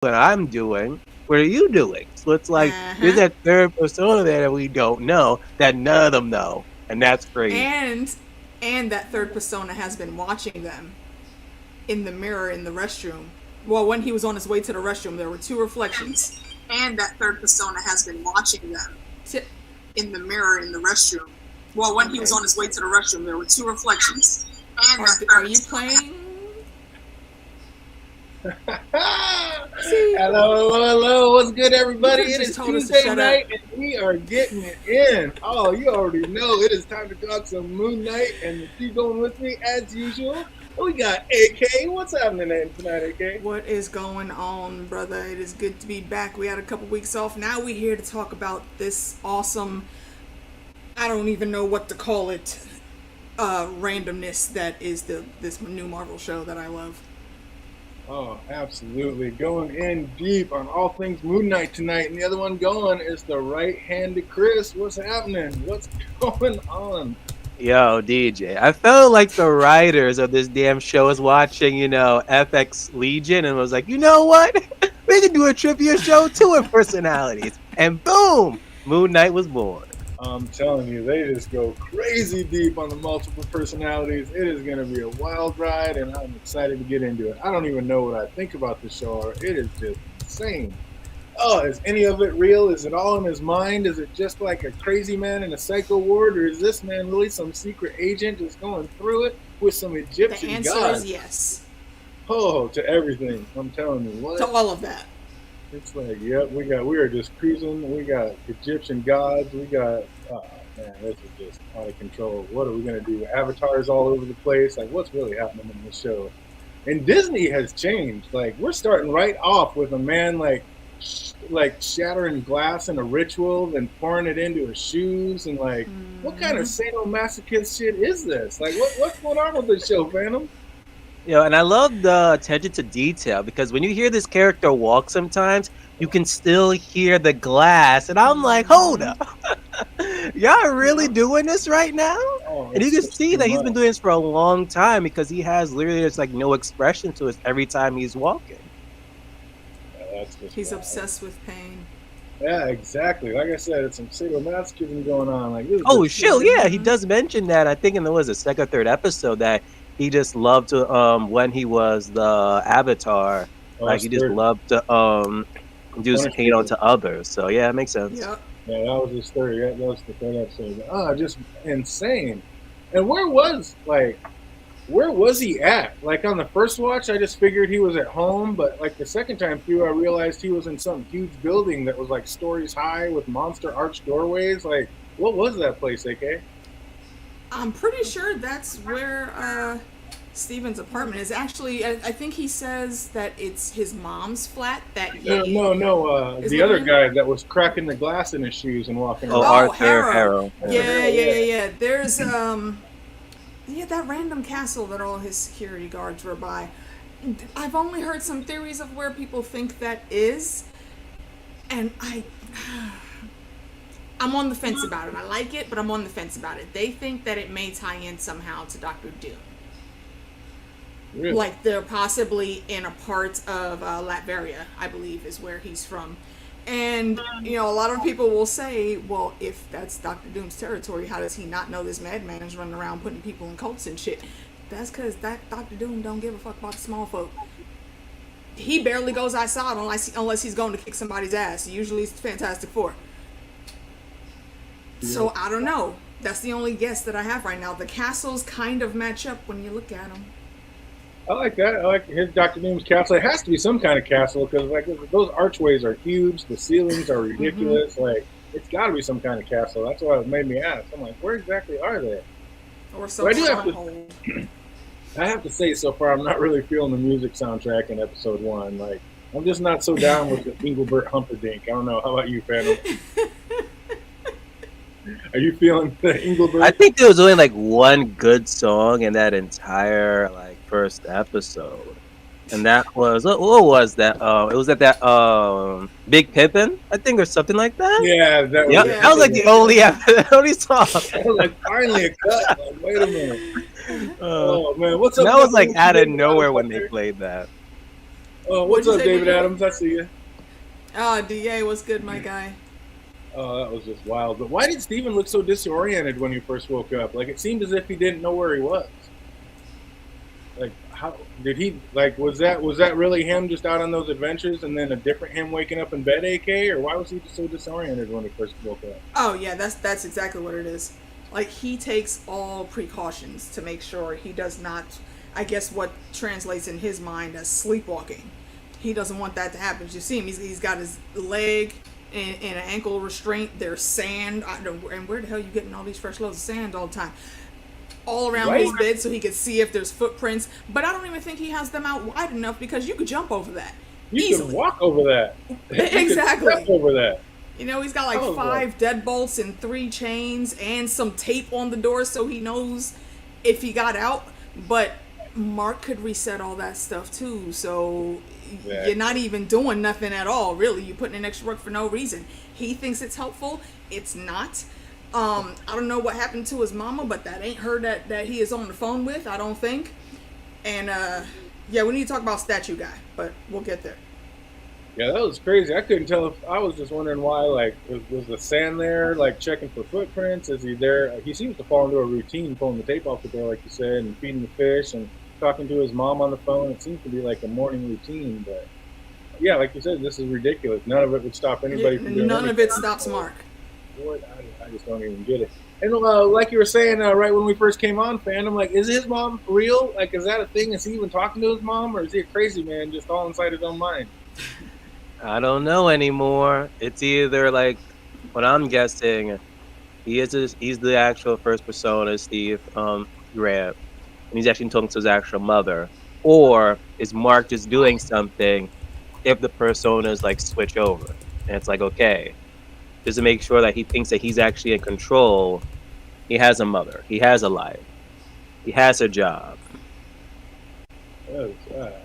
what I'm doing. What are you doing? So it's like there's Uh-huh. that third persona there that we don't know, that none of them know, and that's crazy. And and that third persona has been watching them in the mirror in the restroom. Well, when he was on his way to the restroom, there were two reflections. And that third persona has been watching them in the mirror in the restroom. Well, when he was on his way to the restroom, there were two reflections. And are you playing? See, hello. What's good, everybody? You It just is told us to Tuesday shut night, up. and we are getting it in. Oh, you already know it is time to talk some Moon Knight, and keep going with me as usual. We got AK. What's happening tonight, AK? What is going on, brother? It is good to be back. We had a couple weeks off. Now we're here to talk about this awesome, I don't even know what to call it, randomness that is this new Marvel show that I love. Oh, absolutely. Going in deep on all things Moon Knight tonight. And the other one going is the right hand to Chris. What's happening? What's going on? Yo, DJ, I felt like the writers of this damn show was watching, FX Legion and was like, you know what? We can do a trivia show too in personalities. And boom, Moon Knight was born. I'm telling you, they just go crazy deep on the multiple personalities. It is going to be a wild ride, and I'm excited to get into it. I don't even know what I think about the show. Or it is just insane. Oh, is any of it real? Is it all in his mind? Is it just like a crazy man in a psycho ward, or is this man really some secret agent just going through it with some Egyptian The answer gods? is yes. Oh, to everything. I'm telling you, what? To all of that. It's like, yep, we are just cruising. We got Egyptian gods. We got, oh man, this is just out of control. What are we gonna do? Avatars all over the place. Like, what's really happening in this show? And Disney has changed. Like, we're starting right off with a man like shattering glass in a ritual, then pouring it into his shoes, and like, what kind of sadomasochist shit is this? Like, what's going on with this show, Phantom? And I love the attention to detail because when you hear this character walk sometimes, you can still hear the glass. And I'm like, hold up. Y'all really doing this right now? Oh, And you can see that he's been much. doing this for a long time because he has literally just like no expression to it every time he's walking. Yeah, that's just He's wild. obsessed with pain. Yeah, exactly. Like I said, it's some sadomasochism going on. Like, this is Oh, just shit. Yeah, he does mention that. I think in the second or third episode that he just loved to, when he was the Avatar, like he just third. loved to do Punish pain people. onto others. So yeah, it makes sense. Yep. Yeah, that was his third. Yeah, that was the third episode. Ah, just insane. And where was he at? Like on the first watch, I just figured he was at home, but like the second time through, I realized he was in some huge building that was like stories high with monster arched doorways. Like, what was that place, AK? I'm pretty sure that's where Steven's apartment is. Actually, I think he says that it's his mom's flat that he... No. Is The it other him? guy that was cracking the glass in his shoes and walking Oh, around. Arthur Harrow. Yeah. There's that random castle that all his security guards were by. I've only heard some theories of where people think that is, and I'm on the fence about it. I like it, but I'm on the fence about it. They think that it may tie in somehow to Doctor Doom. Really? Like they're possibly in a part of Latveria, I believe, is where he's from. And, a lot of people will say, well, if that's Doctor Doom's territory, how does he not know this madman is running around putting people in cults and shit? That's because Doctor Doom don't give a fuck about the small folk. He barely goes outside unless he's going to kick somebody's ass. Usually it's Fantastic Four. So, I don't know. That's the only guess that I have right now. The castles kind of match up when you look at them. I like that. I like his Doctor Doom's castle. It has to be some kind of castle because like those archways are huge. The ceilings are ridiculous. Like it's got to be some kind of castle. That's why it made me ask. I'm like, where exactly are they? Or some But I do have stronghold. I have to say, so far, I'm not really feeling the music soundtrack in episode 1. Like, I'm just not so down with the Engelbert Humperdinck. I don't know. How about you, Phantom? Are you feeling the Engelbert? I think there was only like one good song in that entire like first episode, and that was what was that? It was that Big Pippin, I think, or something like that. Yeah, that was, Yeah, it. that was like the only song. I was like, finally a cut. Like, wait a minute. Oh man, what's up? That was like What's out of up, nowhere when they motherfucker? played that. Oh, what's What'd you up, say, David DA? Adams? I see you. DA, what's good, my guy? Oh, that was just wild. But why did Steven look so disoriented when he first woke up? Like, it seemed as if he didn't know where he was. Like, how did he? Like, was that really him just out on those adventures, and then a different him waking up in bed, AK? Or why was he just so disoriented when he first woke up? Oh yeah, that's exactly what it is. Like he takes all precautions to make sure he does not, I guess what translates in his mind as sleepwalking. He doesn't want that to happen. You see him; he's got his leg in an ankle restraint. There's sand, and where the hell are you getting all these fresh loads of sand all the time? All around Right? his bed so he could see if there's footprints. But I don't even think he has them out wide enough because you could jump over that You easily. could walk over that. Exactly. You could step over that. You know, he's got like Oh, 5 deadbolts and 3 chains and some tape on the door so he knows if he got out. But Mark could reset all that stuff too. So Yeah. you're not even doing nothing at all, really. You're putting in extra work for no reason. He thinks it's helpful. It's not. I don't know what happened to his mama, but that ain't her that he is on the phone with, I don't think. And yeah, we need to talk about Statue Guy, but we'll get there. Yeah, that was crazy. I couldn't tell if I was just wondering why. Like, was the sand there? Like, checking for footprints? Is he there? He seems to fall into a routine, pulling the tape off the door, like you said, and feeding the fish and talking to his mom on the phone. It seems to be like a morning routine. But yeah, like you said, this is ridiculous. None of it would stop anybody from doing None of anything. it stops Mark. What? I just don't even get it. And like you were saying, right when we first came on, fandom, like, is his mom real? Like, is that a thing? Is he even talking to his mom, or is he a crazy man just all inside his own mind? I don't know anymore. It's either like what I'm guessing. He's the actual first persona, Steve Grant, and he's actually talking to his actual mother, or is Mark just doing something if the personas like switch over, and it's like okay, just to make sure that he thinks that he's actually in control. He has a mother. He has a life. He has a job. That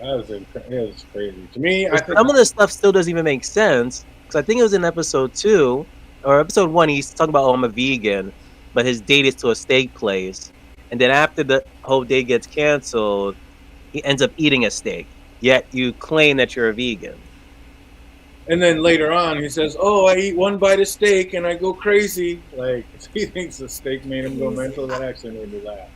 was crazy to me. I think Some of this stuff still doesn't even make sense because I think it was in episode 2 or episode 1. He's talking about, oh, I'm a vegan, but his date is to a steak place, and then after the whole date gets canceled, he ends up eating a steak. Yet you claim that you're a vegan. and then later on, he says, "Oh, I eat one bite of steak and I go crazy." Like he thinks the steak made him go mental. That actually made me laugh.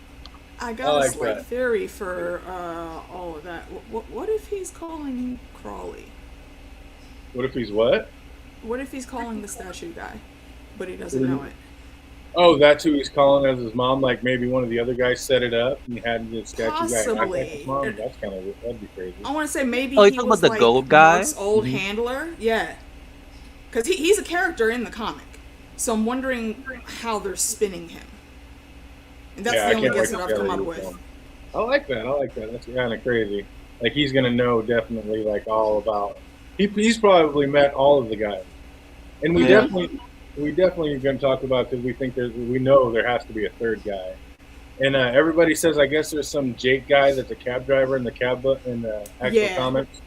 I I got a like slight that. theory for all of that. What if he's calling Crawley? What if he's what? What if he's calling the statue guy, but he What doesn't do you know it? Oh, that's who he's calling as his mom. Like maybe one of the other guys set it up and he had the statue guy act like his Possibly. mom. That's that'd be crazy. I want to say maybe Oh, you he talking was about the like gold guy? Mark's old Mhm. handler. Yeah, because he's a character in the comic. So I'm wondering how they're spinning him. And that's Yeah, I the only can't wait guess to that I've see come how up they with. do it. I like that. I like that. That's kind of crazy. Like he's gonna know definitely like all about. He's probably met all of the guys, and we Yeah. definitely are gonna talk about because we know there has to be a third guy, and everybody says I guess there's some Jake guy that's a cab driver in the in the actual Yeah. comics,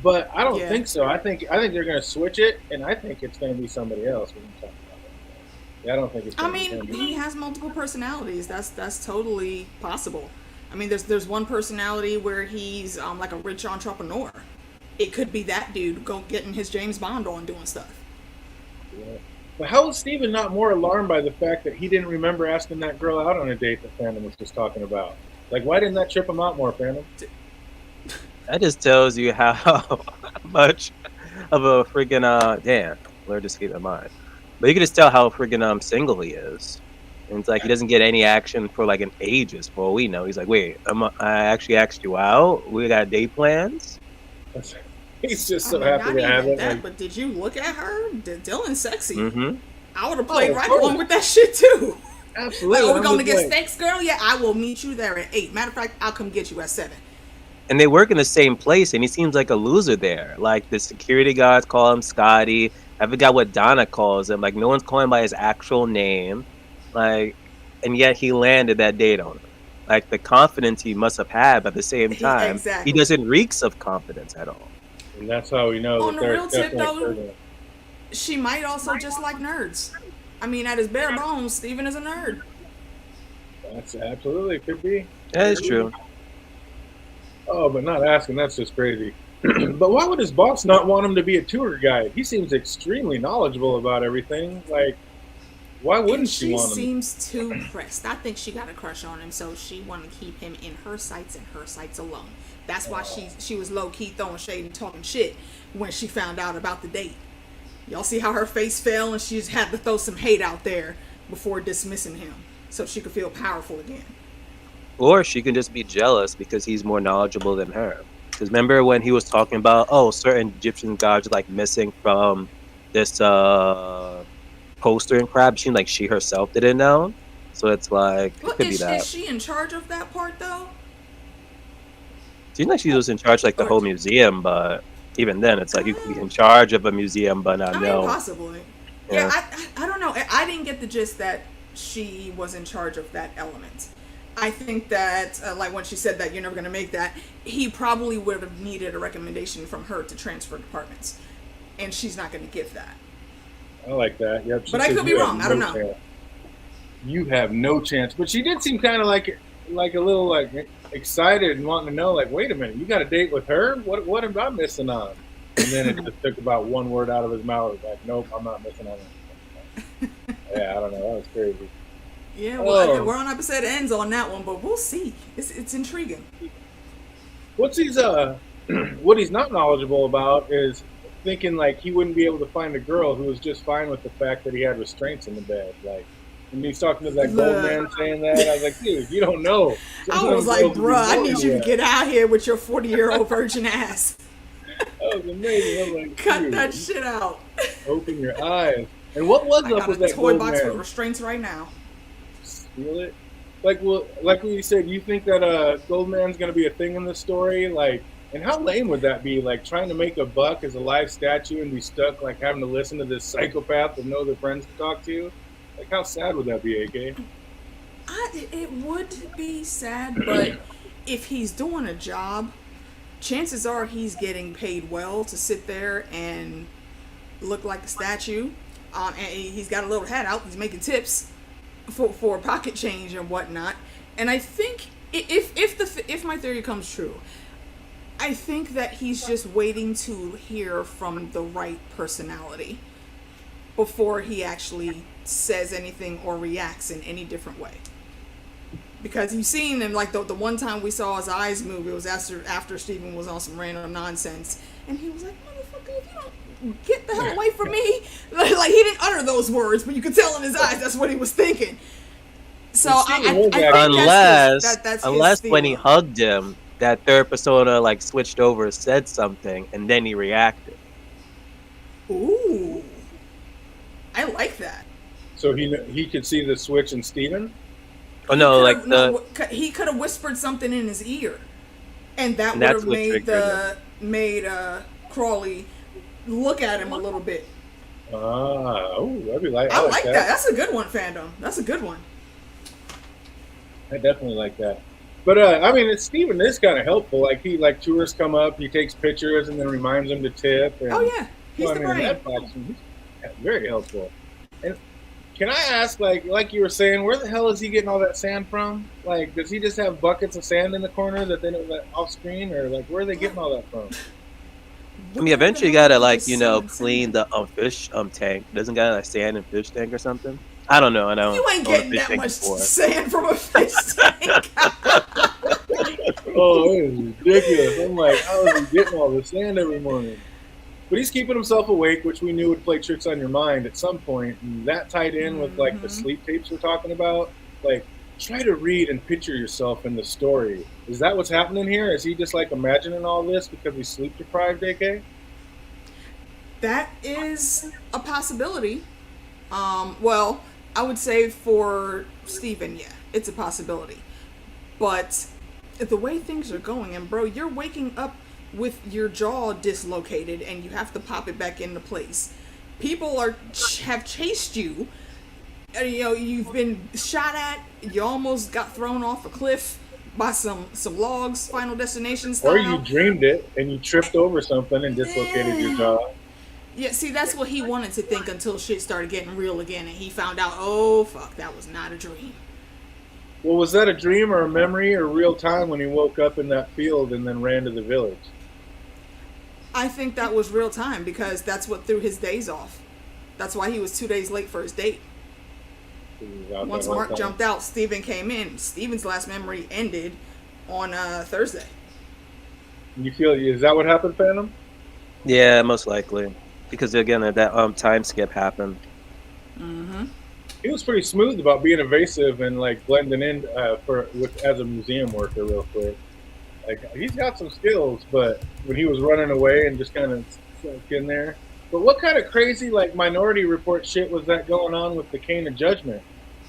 but I don't Yeah. think so. I think they're gonna switch it, and I think it's gonna be somebody else. We're gonna talk about that. Yeah, I don't think it's. I Gonna be mean, him. he has multiple personalities. That's totally possible. I mean, there's one personality where he's like a rich entrepreneur. It could be that dude getting his James Bond on doing stuff. Yeah. But how is Steven not more alarmed by the fact that he didn't remember asking that girl out on a date that Phantom was just talking about? Like, why didn't that trip him out more, Phantom? That just tells you how much of a freaking damn. Lord, just keep in mind. But you can just tell how freaking single he is. And it's like he doesn't get any action for like an ages. For all we know, he's like, wait, I actually asked you out. We got date plans. He's just I so mean, happy not to have even it. that, Like, but did you look at her? Dylan's sexy. Mm-hmm. I would have played of right course. along with that shit too. absolutely. Like, are we I'm going to just get like, steaks, girl? Yeah, I will meet you there at 8. Matter of fact, I'll come get you at 7. And they work in the same place, and he seems like a loser there. Like the security guards call him Scotty. I forgot what Donna calls him. Like no one's calling him by his actual name. Like, and yet he landed that date on her. Like the confidence he must have had, but at the same time, Exactly. he doesn't reeks of confidence at all. and that's how we know On that the there's real tip, definitely though, a third one. She might also just like nerds. I mean, at his bare bones, Steven is a nerd. That's absolutely it could be. That is true. Oh, but not asking. That's just crazy. But why would his boss not want him to be a tour guide? He seems extremely knowledgeable about everything. Like, why And wouldn't she she want him? seems too pressed. I think she got a crush on him, so she wanted to keep him in her sights and her sights alone. That's why she was low key throwing shade and talking shit when she found out about the date. Y'all see how her face fell, and she just had to throw some hate out there before dismissing him, so she could feel powerful again. Or she can just be jealous because he's more knowledgeable than her. Because remember when he was talking about, oh, certain Egyptian gods are like missing from this poster in Crab Machine, like she herself didn't know. So it's like, it Well, could be that. is she in charge of that part though? Seems like she was in charge of like the whole museum, but even then, it's like you can be in charge of a museum, but not I mean, know. possibly. Yeah. I don't know. I didn't get the gist that she was in charge of that element. I think that, like when she said that you're never going to make that, he probably would have needed a recommendation from her to transfer departments. And she's not going to give that. I like that. Yep. But I could be wrong. I don't know. Chance. You have no chance. But she did seem kind of like a little like excited and wanting to know, like, wait a minute, you got a date with her? What am I missing on? And then it just took about one word out of his mouth. Like, nope, I'm not missing on it. Yeah, I don't know. That was crazy. Yeah, well, we're on episode ends on that one, but we'll see. It's intriguing. What he's not knowledgeable about is thinking like he wouldn't be able to find a girl who was just fine with the fact that he had restraints in the bed. Like when he's talking to that gold man saying that, I was like, dude, you don't know. I was like, bruh, I need you to get out here with your 40-year-old virgin ass. That was amazing. I was like, cut that shit out. Open your eyes. And what was up with that toy gold box man? with restraints right now. Steal it? Like we said, you think that Goldman's gonna be a thing in this story? Like, and how lame would that be? Like trying to make a buck as a live statue and be stuck like having to listen to this psychopath with no other friends to talk to? Like, how sad would that be, AK? It would be sad, but if he's doing a job, chances are he's getting paid well to sit there and look like a statue. And he's got a little hat out. He's making tips for pocket change and whatnot. And I think if my theory comes true, I think that he's just waiting to hear from the right personality before he actually says anything or reacts in any different way. Because you've seen him, like the one time we saw his eyes move, it was after Steven was on some random nonsense, and he was like, motherfucker, if you don't get the hell away from me. Like he didn't utter those words, but you could tell in his eyes that's what he was thinking. So I think unless when he hugged him, that third persona like switched over, said something, and then he reacted. Ooh, I like that. So he could see the switch in Steven? Oh no, he could have whispered something in his ear, and that would have made Crawley look at him a little bit. I like that. That's a good one, fandom. That's a good one. I definitely like that. But I mean, Steven is kind of helpful. Like tourists come up, he takes pictures and then reminds them to tip. And, oh yeah, he's the brain. He's very helpful. And can I ask, like you were saying, where the hell is he getting all that sand from? Like, does he just have buckets of sand in the corner that they don't let off screen, or like where are they getting all that from? I mean, eventually you gotta clean the fish tank. Doesn't got a sand and fish tank or something? I don't know. You ain't getting that much sand from a fish tank. Oh, it is ridiculous. I'm like, how is he getting all the sand every morning? But he's keeping himself awake, which we knew would play tricks on your mind at some point. And that tied in with like the sleep tapes we're talking about. Like, try to read and picture yourself in the story. Is that what's happening here? Is he just like imagining all this because he's sleep deprived, AK? That is a possibility. Well, I would say for Steven, yeah, it's a possibility. But the way things are going, and bro, you're waking up with your jaw dislocated and you have to pop it back into place. People have chased you. You've been shot at. You almost got thrown off a cliff by some logs, Final Destination style. Or you dreamed it and you tripped over something and dislocated your jaw. Yeah, see, that's what he wanted to think until shit started getting real again, and he found out, oh, fuck, that was not a dream. Well, was that a dream or a memory or real time when he woke up in that field and then ran to the village? I think that was real time because that's what threw his days off. That's why he was 2 days late for his date. Once Mark jumped out, Steven came in. Steven's last memory ended on Thursday. You feel, is that what happened, Phantom? Yeah, most likely. Because again, that time skip happened. Mm-hmm. He was pretty smooth about being evasive and like blending in as a museum worker real quick. Like he's got some skills, but when he was running away and just kind of stuck in there. But what kind of crazy like Minority Report shit was that going on with the Cane of Judgment?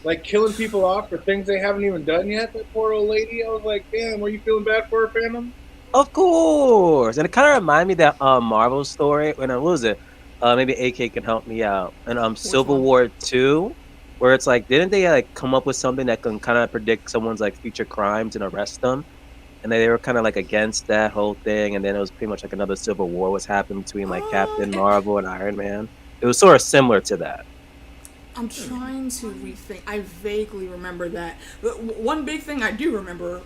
Like killing people off for things they haven't even done yet. That poor old lady. I was like, damn, were you feeling bad for her, Phantom? Of course, and it kind of reminded me of that Marvel story. When what was it? Maybe AK can help me out. And Civil War 2, where it's like, didn't they like come up with something that can kind of predict someone's like future crimes and arrest them? And they were kind of like against that whole thing. And then it was pretty much like another civil war was happening between like Captain Marvel and Iron Man. It was sort of similar to that. I'm trying to rethink. I vaguely remember that. One big thing I do remember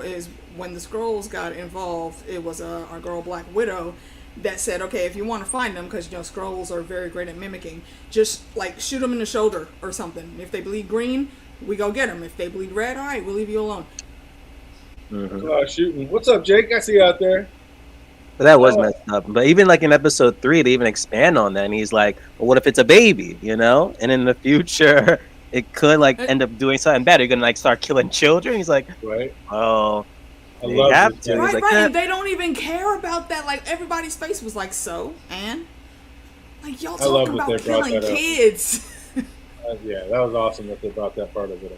is when the Skrulls got involved. It was our girl Black Widow that said, "Okay, if you want to find them, because Skrulls are very great at mimicking, just like shoot them in the shoulder or something. If they bleed green, we go get them. If they bleed red, all right, we'll leave you alone." Mm-hmm. Shooting. What's up, Jake? I see you out there. But that was messed up. But even like in episode 3, they even expand on that. And he's like, well, what if it's a baby, And in the future, it could like end up doing something bad. You're going to like start killing children. He's like, right. Oh, you have to. Right, like, right. And they don't even care about that. Like everybody's face was like, so, and like y'all talking about killing kids. Yeah, that was awesome that they brought that part of it up.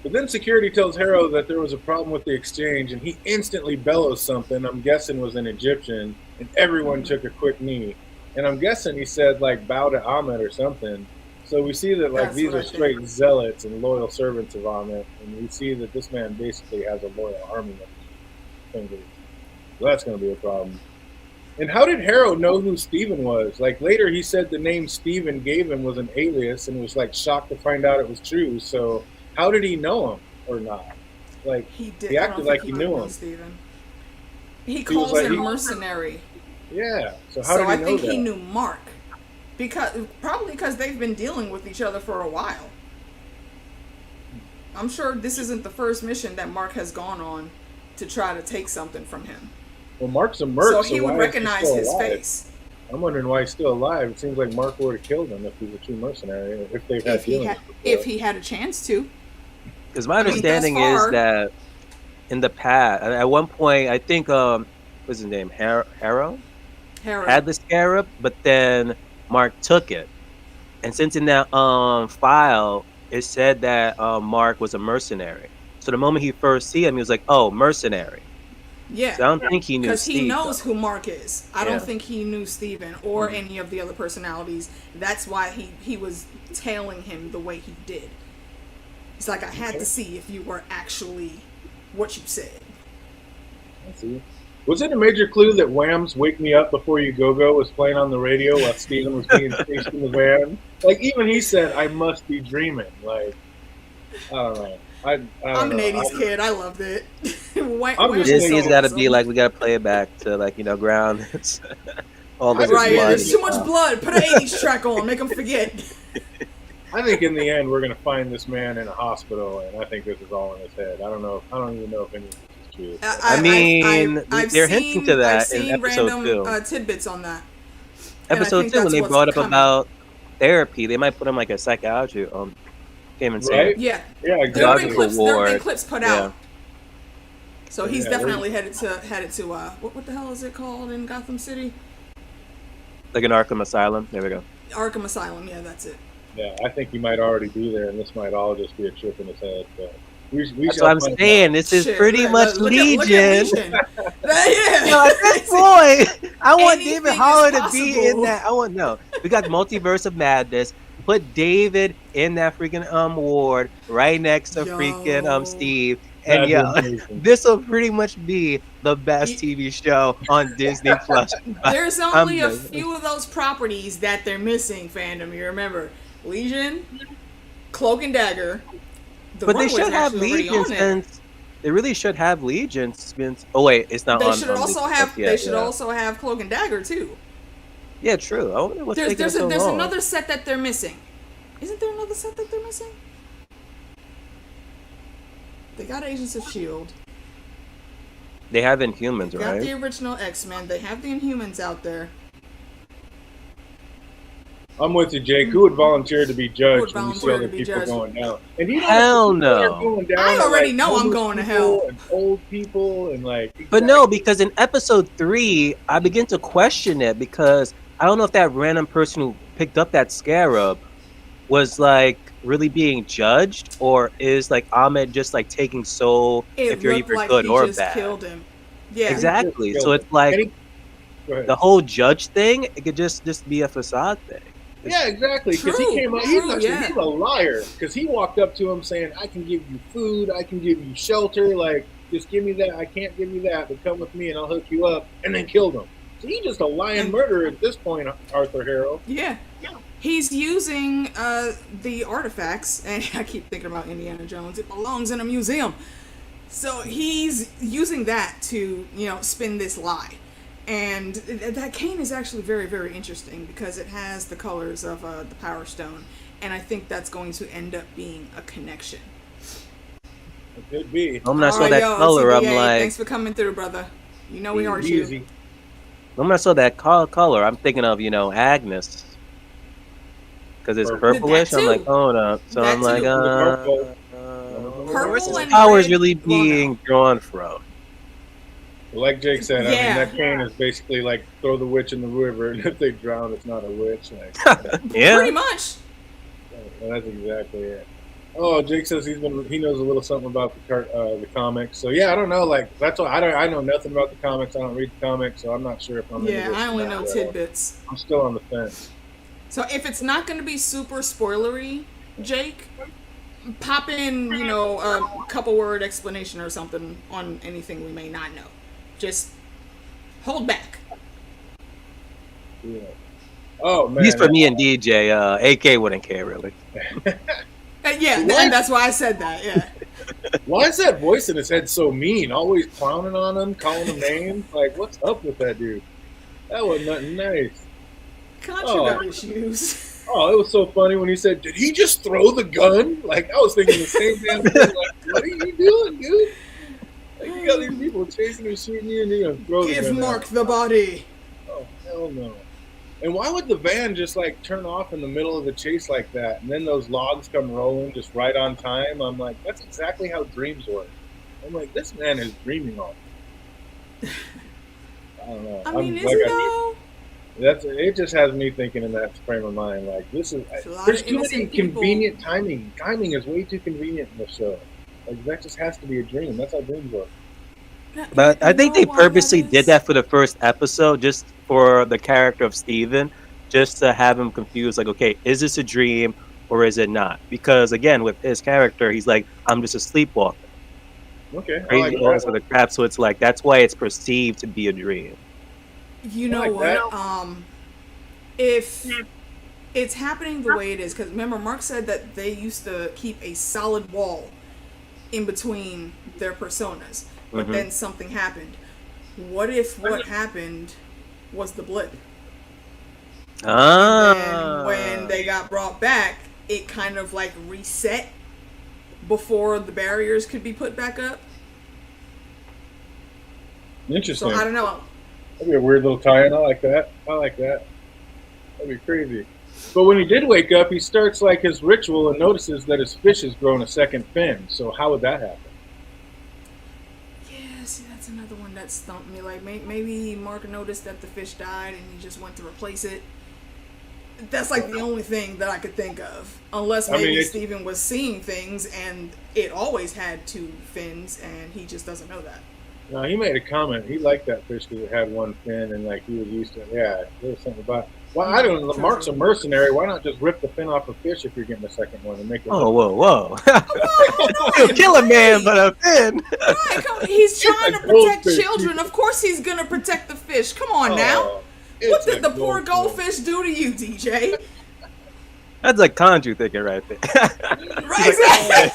But then security tells Harrow that there was a problem with the exchange, and he instantly bellows something, I'm guessing was an Egyptian, and everyone took a quick knee. And I'm guessing he said, like, bow to Ahmed or something. So we see that, like, these are straight zealots and loyal servants of Ahmed, and we see that this man basically has a loyal army of fingers. So that's going to be a problem. And how did Harrow know who Steven was? Like, later he said the name Steven gave him was an alias and was, like, shocked to find out it was true, so... How did he know him or not? Like he acted like he knew him. Steven. He calls him mercenary. Yeah. So how did he know that? I think he knew Mark probably because they've been dealing with each other for a while. I'm sure this isn't the first mission that Mark has gone on to try to take something from him. Well, Mark's a merc, so he would recognize his face. I'm wondering why he's still alive. It seems like Mark would have killed him if he was a true mercenary. If they've had dealings before. If he had a chance to. Because my understanding is that in the past, at one point, I think, what's his name? Harrow had the scarab, but then Mark took it. And since in that file, it said that Mark was a mercenary. So the moment he first see him, he was like, oh, mercenary. Yeah. So I don't think he knew because he knows though. who Mark is. I don't think he knew Steven or any of the other personalities. That's why he was tailing him the way he did. It's like, I had to see if you were actually what you said. I see. Was it a major clue that Wham's Wake Me Up Before You Go-Go was playing on the radio while Steven was being chased in the van? Like, even he said, I must be dreaming. Like, I don't know. I'm an 80s kid. I loved it. Disney's got to be like, we got to play it back to, like, ground all this blood. There's too much blood. Put an 80s track on. Make them forget. I think in the end we're going to find this man in a hospital, and I think this is all in his head. I don't even know if any of this is true. They're hinting to that in episode 2. Tidbits on that. Episode 2, when they brought up about therapy, they might put him like a psychiatry came and said, right? Yeah, exactly. There have been clips put out. So he's definitely headed to what the hell is it called in Gotham City? Like an Arkham Asylum. There we go. Arkham Asylum. Yeah, that's it. Yeah, I think he might already be there, and this might all just be a trip in his head. But that's what I'm saying. This is pretty much Legion. Look at Legion. At this point, I want David Haller to be in that. We got Multiverse of Madness. Put David in that freaking ward right next to freaking Steve. And this will pretty much be the best TV show on Disney Plus. There's only a few of those properties that they're missing, fandom. You remember Legion, Cloak and Dagger. But they should have Legion they really should have Legions. Oh wait, it's not They on. should on also Legion have. yet, They should yeah. also have Cloak and Dagger too. Yeah, true. I wonder what's taking There's so there's long. another set that they're missing. Isn't there another set that they're missing? They got Agents of Shield. They have Inhumans, They got right? the original X-Men. They have the Inhumans out there. I'm with you, Jake. Who would volunteer to be judged when you see volunteer all to the be people judged? going down? And you know, Hell the people that are no. going down I are, already like, know I'm homeless going to people hell. And old people and like. But no, because in episode 3, I begin to question it because I don't know if that random person who picked up that scarab was like really being judged, or is like Ahmed just like taking soul if It you're looked either like good he or just bad. killed him. Yeah. Exactly. Killed So him. it's like And go ahead. the whole judge thing. It could just be a facade thing. Yeah, exactly. Because he True, came out, true, yeah. he's a liar. Because he walked up to him saying, "I can give you food, I can give you shelter. Like, just give me that. I can't give you that, but come with me and I'll hook you up." And then killed him. So he's just a lying murderer at this point, Arthur Harrow. Yeah. He's using the artifacts, and I keep thinking about Indiana Jones. It belongs in a museum. So he's using that to, spin this lie. And that cane is actually very, very interesting because it has the colors of the Power Stone. And I think that's going to end up being a connection. It could be. When I saw Alright, that yo, color, I'm CBA, like, thanks for coming through, brother. You know we aren't you. Easy. when I saw that color, I'm thinking of Agnes. Because it's Purple. purplish. That I'm like, too. hold up. So That I'm like, too. Purple where's his and powers red, really well, no. being drawn from? Like Jake said, I Yeah. mean, that cane is basically like throw the witch in the river, and if they drown, it's not a witch. Like, Yeah. Pretty much. that's exactly it. Oh, Jake says he knows a little something about the comics. So yeah, I don't know. Like that's why I know nothing about the comics. I don't read the comics, so I'm not sure if I'm. into Yeah, this I or only not, know but, tidbits. I'm still on the fence. So if it's not going to be super spoilery, Jake, pop in, a couple word explanation or something on anything we may not know. Just hold back. Yeah. Oh man. At least for me and DJ, AK wouldn't care really. Yeah, and that's why I said that. Yeah. Why is that voice in his head so mean? Always clowning on him, calling him names. Like, what's up with that dude? That was nothing nice. Contra got issues. Oh, it was so funny when he said, "Did he just throw the gun?" Like, I was thinking the same damn thing. Like, what are you doing, dude? Like, you got these people chasing and shooting you, and you're gonna throw the gun. Give Mark out. the body. Oh, hell no. And why would the van just like turn off in the middle of the chase like that, and then those logs come rolling just right on time? I'm like, that's exactly how dreams work. I'm like, this man is dreaming on. I don't know. I mean, like, is it though? it just has me thinking in that frame of mind. Like, this is It's a lot there's of too many innocent people. convenient timing. Timing is way too convenient in the show. Like, that just has to be a dream. That's how dreams work. But I think You they know why purposely that did is? that for the first episode, just for the character of Steven, just to have him confused. Like, okay, is this a dream or is it not? Because again, with his character, he's like, I'm just a sleepwalker. Okay. I Crazy like for the crap. So it's like that's why it's perceived to be a dream. You know like what? that. If it's happening the way it is, because remember, Mark said that they used to keep a solid wall in between their personas, but then something happened. What if what happened was the blip? And when they got brought back, it kind of like reset before the barriers could be put back up. Interesting. So I don't know. That'd be a weird little tie-in. I like that. That'd be crazy. But when he did wake up, he starts like his ritual and notices that his fish has grown a second fin. So how would that happen? Yeah, see, that's another one that stumped me. Like, maybe Mark noticed that the fish died and he just went to replace it. That's like the only thing that I could think of. Unless maybe Steven was seeing things and it always had two fins and he just doesn't know that. No, he made a comment. He liked that fish because it had one fin and like he was used to it. Yeah, there was something about it. Well, I don't know. Mark's a mercenary. Why not just rip the fin off a fish if you're getting a second one and make it? Oh, whoa. You'll kill a man, but a fin. Right, come on. He's trying to a protect goldfish. children. Of course he's going to protect the fish. Come on now. What did the poor goldfish do to you, DJ? That's like Conju thinking right there. Right, exactly.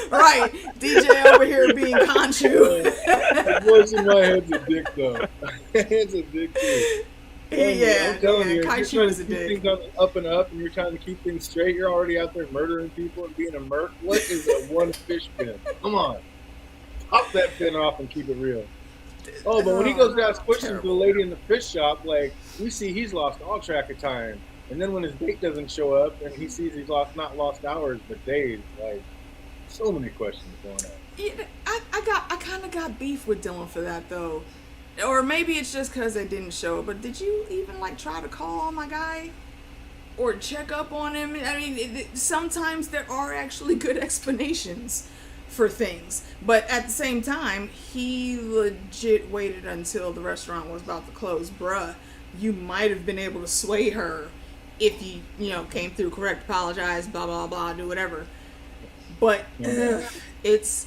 Right, DJ over here being Conchu. The voice in my head's a dick, though. It's a dick, too. I'm telling you, if you're Kaichu trying is to a keep dick. things on the up and up, and you're trying to keep things straight, you're already out there murdering people and being a merc. What is a one fish pin? Come on, pop that pin off and keep it real. Oh, but when he goes down questions to the lady in the fish shop, like we see he's lost all track of time. And then when his date doesn't show up, and he sees he's not lost hours but days, like so many questions going on. Yeah, I kind of got beef with Dylan for that though, or maybe it's just because they didn't show it. But did you even like try to call my guy, or check up on him? I mean, sometimes there are actually good explanations for things, but at the same time, he legit waited until the restaurant was about to close. Bruh, you might have been able to sway her if you came through correct, apologize, blah blah blah, do whatever. But it's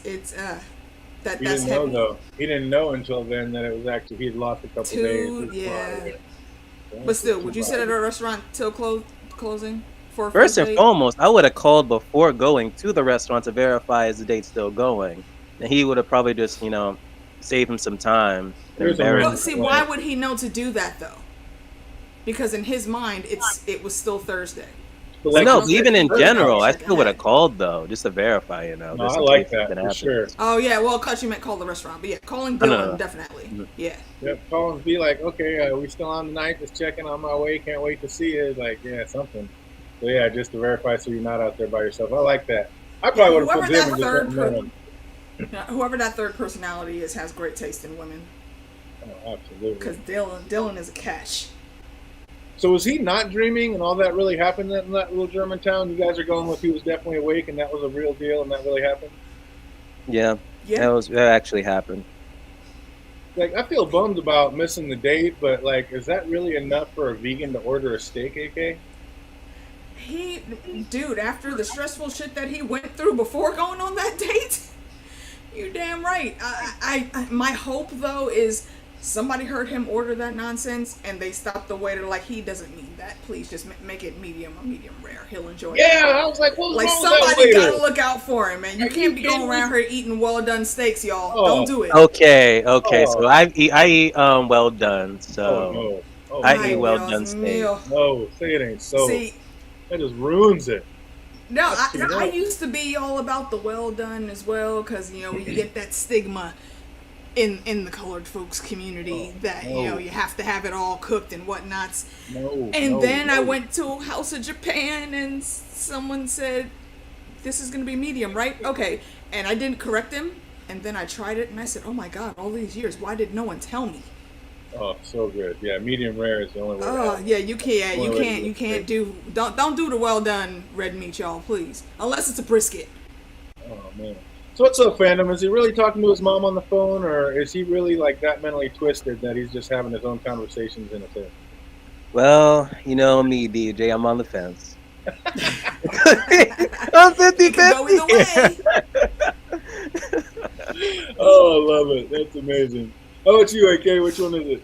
that's He didn't know though. He didn't know until then that it was actually he'd lost a couple days. Yeah. But still, would you sit at a restaurant till closing for a First and date? foremost, I would have called before going to the restaurant to verify is the date still going, and he would have probably just save him some time. Well, see, why would he know to do that though? Because in his mind, it was still Thursday. Well, no, but even in general, I still would have called though, just to verify. No, I like that for sure. Oh yeah, well, cause you meant call the restaurant, but yeah, calling Dylan definitely. Mm-hmm. Yeah. Yep, call and be like, okay, we still on tonight? Just checking on my way. Can't wait to see you. Like, yeah, something. So yeah, just to verify, so you're not out there by yourself. I like that. I probably would have put him in just whoever that third personality is has great taste in women. Oh, absolutely. Because Dylan is a catch. So was he not dreaming and all that really happened in that little German town? You guys are going with he was definitely awake and that was a real deal and that really happened? Yeah. That actually happened. Like, I feel bummed about missing the date, but like, is that really enough for a vegan to order a steak, AK? Dude, after the stressful shit that he went through before going on that date, you're damn right. My hope though is somebody heard him order that nonsense and they stopped the waiter like, he doesn't mean that. Please just make it medium or medium rare. He'll enjoy it. Yeah, I was like, what's like wrong somebody with that gotta look out for him, man. You can't be going around here eating well done steaks, y'all. Oh. Don't do it. Okay. So I eat well done. So I eat well done steak. No, say it ain't so. See, that just ruins it. No, I used to be all about the well done as well, because you get that stigma in the colored folks community that you have to have it all cooked and whatnots. Then I went to House of Japan and someone said, this is gonna be medium, right? Okay. And I didn't correct him, and then I tried it and I said, oh my god, all these years, why did no one tell me? Oh, so good. Yeah, medium rare is the only way. Oh yeah, you can't do don't do the well done red meat, y'all, please, unless it's a brisket. Oh man. So what's up, fandom? Is he really talking to his mom on the phone, or is he really like that mentally twisted that he's just having his own conversations in his head? Well, you know me, DJ, I'm on the fence. I'm 50-50. Go either way. Oh, I love it. That's amazing. How about you, AK? Which one is it?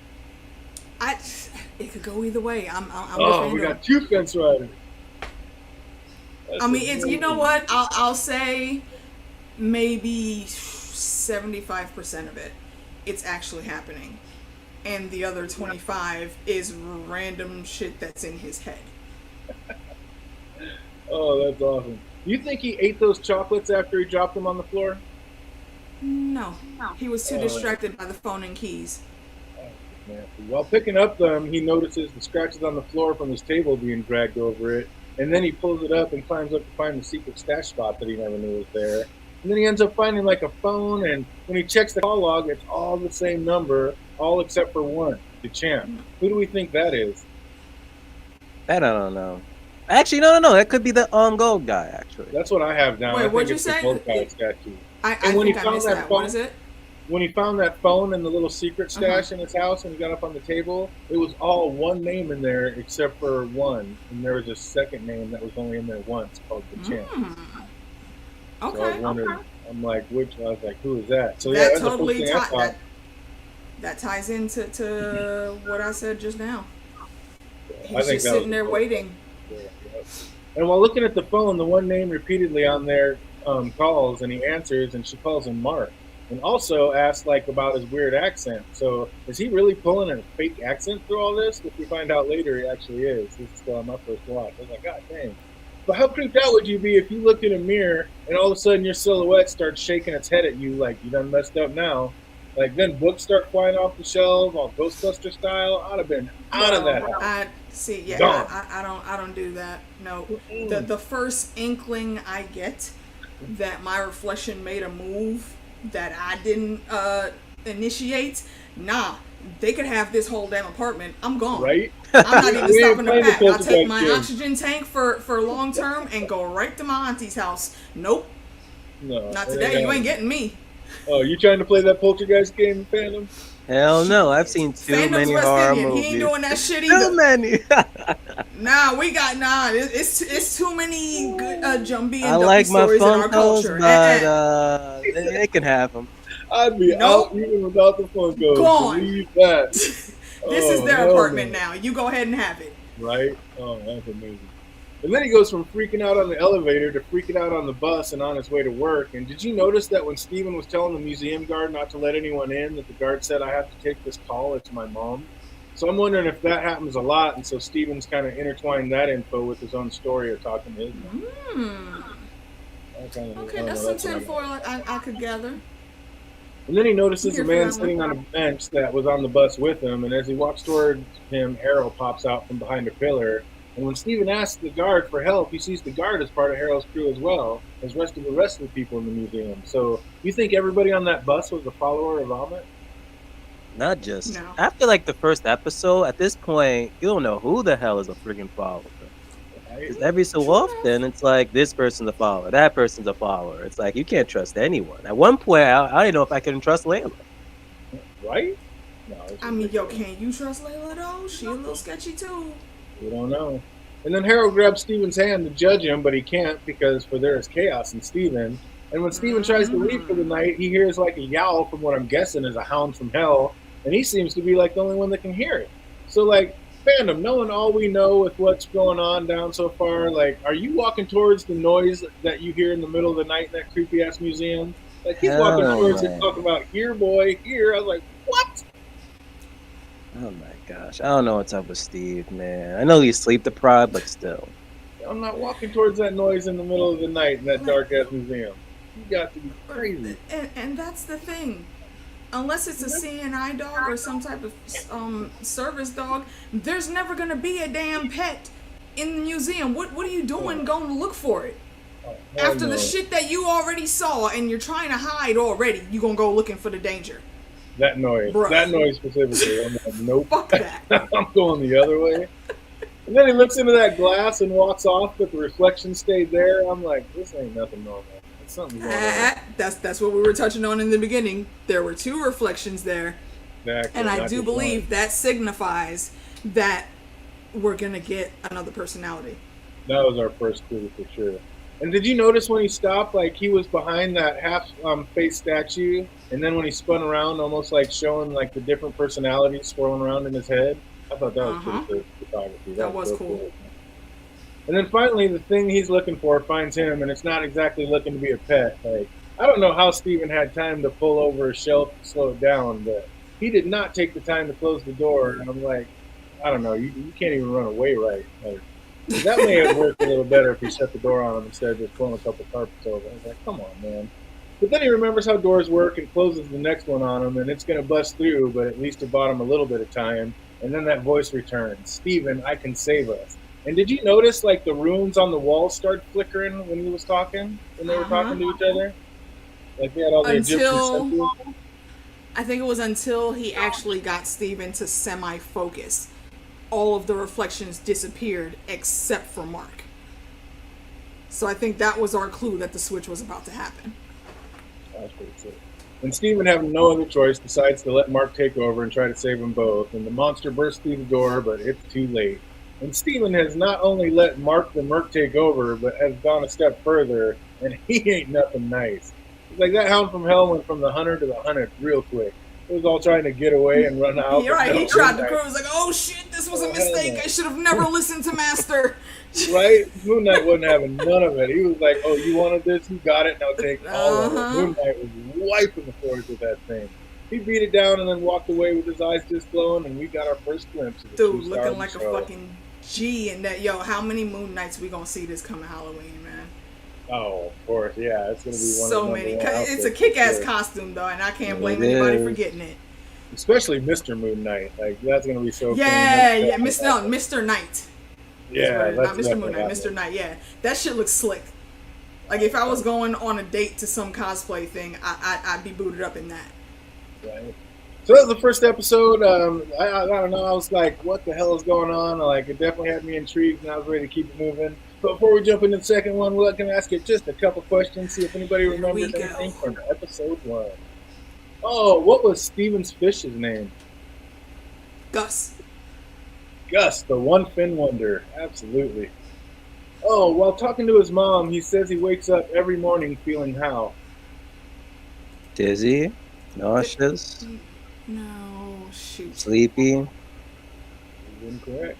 It could go either way. We got two fence riders. I mean, it's, you know what? I'll say maybe 75% of it, it's actually happening, and the other 25 is random shit that's in his head. Oh, that's awesome. You think he ate those chocolates after he dropped them on the floor? No. He was too distracted by the phone and keys. While picking up them, he notices the scratches on the floor from his table being dragged over it, and then he pulls it up and climbs up to find the secret stash spot that he never knew was there. And then he ends up finding like a phone, and when he checks the call log, it's all the same number, all except for one, the champ. Who do we think that is? I don't know. Actually, no. That could be the gold guy, actually. That's what I have down. Wait, what'd you it's say? The gold guy statue. I think I missed that. What is it? When he found that phone and the little secret stash in his house and he got up on the table, it was all one name in there except for one. And there was a second name that was only in there once called the champ. Okay. So I wondered, I'm like, I was like, who is that? So that yeah, totally that ties into what I said just now. He's just sitting there waiting. Yeah. And while looking at the phone, the one name repeatedly on there calls, and he answers, and she calls him Mark, and also asks like about his weird accent. So is he really pulling a fake accent through all this? Which we find out later he actually is. This is my first watch. I was like, God dang. But how creeped out would you be if you looked in a mirror and all of a sudden your silhouette starts shaking its head at you like you done messed up now? Like then books start flying off the shelves, all Ghostbuster style. I'd have been out of that house. I see. Yeah, Gone. I don't do that. No, the Mm-mm. the first inkling I get that my reflection made a move that I didn't initiate. Nah, they could have this whole damn apartment. I'm gone. Right? I'm not even We ain't stopping to playing the pack. I'll take poltergeist my game. oxygen tank for long term and go right to my auntie's house. Nope, No. not today. You ain't getting me. Oh, you trying to play that poltergeist game, Phantom? Hell no, I've seen too Phantom's many West horror Indian. movies. He ain't doing that shit Too either. many. Nah, it's too many good Jumbie I and Dumpy like my stories in our Funkos, culture. but they can have them. I'd be Nope. out even without the Funkos. Gone. Believe that. This is Oh, their hell apartment no. now. You go ahead and have it. Right? Oh, that's amazing. And then he goes from freaking out on the elevator to freaking out on the bus and on his way to work. And did you notice that when Steven was telling the museum guard not to let anyone in, that the guard said, I have to take this call, it's my mom? So I'm wondering if that happens a lot, and so Steven's kind of intertwined that info with his own story of talking to his mom. Okay, that's some tinfoil I could gather. And then he notices Here a for man that sitting one. on a bench that was on the bus with him, and as he walks toward him, Harold pops out from behind a pillar. And when Steven asks the guard for help, he sees the guard as part of Harold's crew as well, as rest of the people in the museum. So you think everybody on that bus was a follower of Ahmet? Not just No. after like the first episode. At this point, you don't know who the hell is a freaking follower. Right? Because every so often, it's like this person's a follower, that person's a follower. It's like you can't trust anyone. At one point, I didn't know if I could trust Layla. Right? No, it's I mean, yo, ridiculous. can you trust Layla though? She a little sketchy too. We don't know. And then Harold grabs Steven's hand to judge him, but he can't because for there is chaos in Steven. And when Steven tries to leave for the night, he hears like a yowl from what I'm guessing is a hound from hell, and he seems to be like the only one that can hear it. So like, fandom, knowing all we know with what's going on down so far, like, are you walking towards the noise that you hear in the middle of the night in that creepy ass museum? Like he's walking Hell towards no. it, talking about here, boy, here. I was like, what? Oh my gosh, I don't know what's up with Steve, man. I know he's sleep deprived, but still. I'm not walking towards that noise in the middle of the night in that dark ass museum. You got to be crazy. And that's the thing. Unless it's a CNI dog or some type of service dog, there's never gonna be a damn pet in the museum. What are you doing going to look for it? Oh, hell After no. the shit that you already saw and you're trying to hide already, you gonna go looking for the danger. That noise. Bruh. That noise specifically. I'm like, nope. Fuck that. I'm going the other way. And then he looks into that glass and walks off, but the reflection stayed there. I'm like, this ain't nothing normal. It's something going on. That's what we were touching on in the beginning. There were two reflections there, Exactly, and I not do just believe one. that signifies that we're gonna get another personality. That was our first clue for sure. And did you notice when he stopped, like he was behind that half face statue, and then when he spun around, almost like showing like the different personalities swirling around in his head? I thought that was pretty good photography. That was real cool. And then finally, the thing he's looking for finds him, and it's not exactly looking to be a pet. Like I don't know how Steven had time to pull over a shelf to slow it down, but he did not take the time to close the door. And I'm like, I don't know, you can't even run away right. Like, that may have worked a little better if he shut the door on him instead of just pulling a couple carpets over. I was like, come on, man. But then he remembers how doors work and closes the next one on him, and it's going to bust through, but at least it bought him a little bit of time. And then that voice returns, Steven, I can save us. And did you notice, like, the runes on the wall start flickering when he was talking, when they were talking to each other? Like, they had all the Egyptian symbols. I think it was until he actually got Steven to semi-focus. All of the reflections disappeared except for Mark. So I think that was our clue that the switch was about to happen. That's pretty sick. And Steven, having no other choice, decides to let Mark take over and try to save them both. And the monster bursts through the door, but it's too late. And Steven has not only let Mark the Merc take over, but has gone a step further, and he ain't nothing nice. It's like that hound from hell went from the hunter to the hunted real quick. was all trying to get away and run out. You're right. No, He tried Moon to Knight, prove, was like, oh shit, this was a oh, hell mistake. no. I should have never listened to Master. Right? Moon Knight wasn't having none of it. He was like, "Oh, you wanted this? You got it. Now take all of it." Moon Knight was wiping the floors with that thing. He beat it down and then walked away with his eyes just glowing, and we got our first glimpse of the Dude, true star looking of the like a show. fucking G. And that, yo, how many Moon Knights we gonna see this coming Halloween, man? Oh, of course, yeah, it's gonna be one So of the many. number one It's a outfits, kick-ass for sure. costume though, and I can't blame It anybody is. for getting it. Especially Mr. Moon Knight. Like that's gonna be so. Yeah, clean. yeah, Mr. Knight. Yeah, Not that's Mr. Moon Knight, definitely Mr. Knight. Yeah, that shit looks slick. Like if I was going on a date to some cosplay thing, I'd be booted up in that. right. So that was the first episode. I don't know. I was like, what the hell is going on? Like, it definitely had me intrigued, and I was ready to keep it moving. But before we jump into the second one, we're going to ask you just a couple questions, see if anybody remembers go. anything from episode 1. Oh, what was Steven's fish's name? Gus. Gus, the one fin wonder. Absolutely. Oh, while talking to his mom, he says he wakes up every morning feeling how? Dizzy, nauseous, No, shoot. sleepy. Incorrect.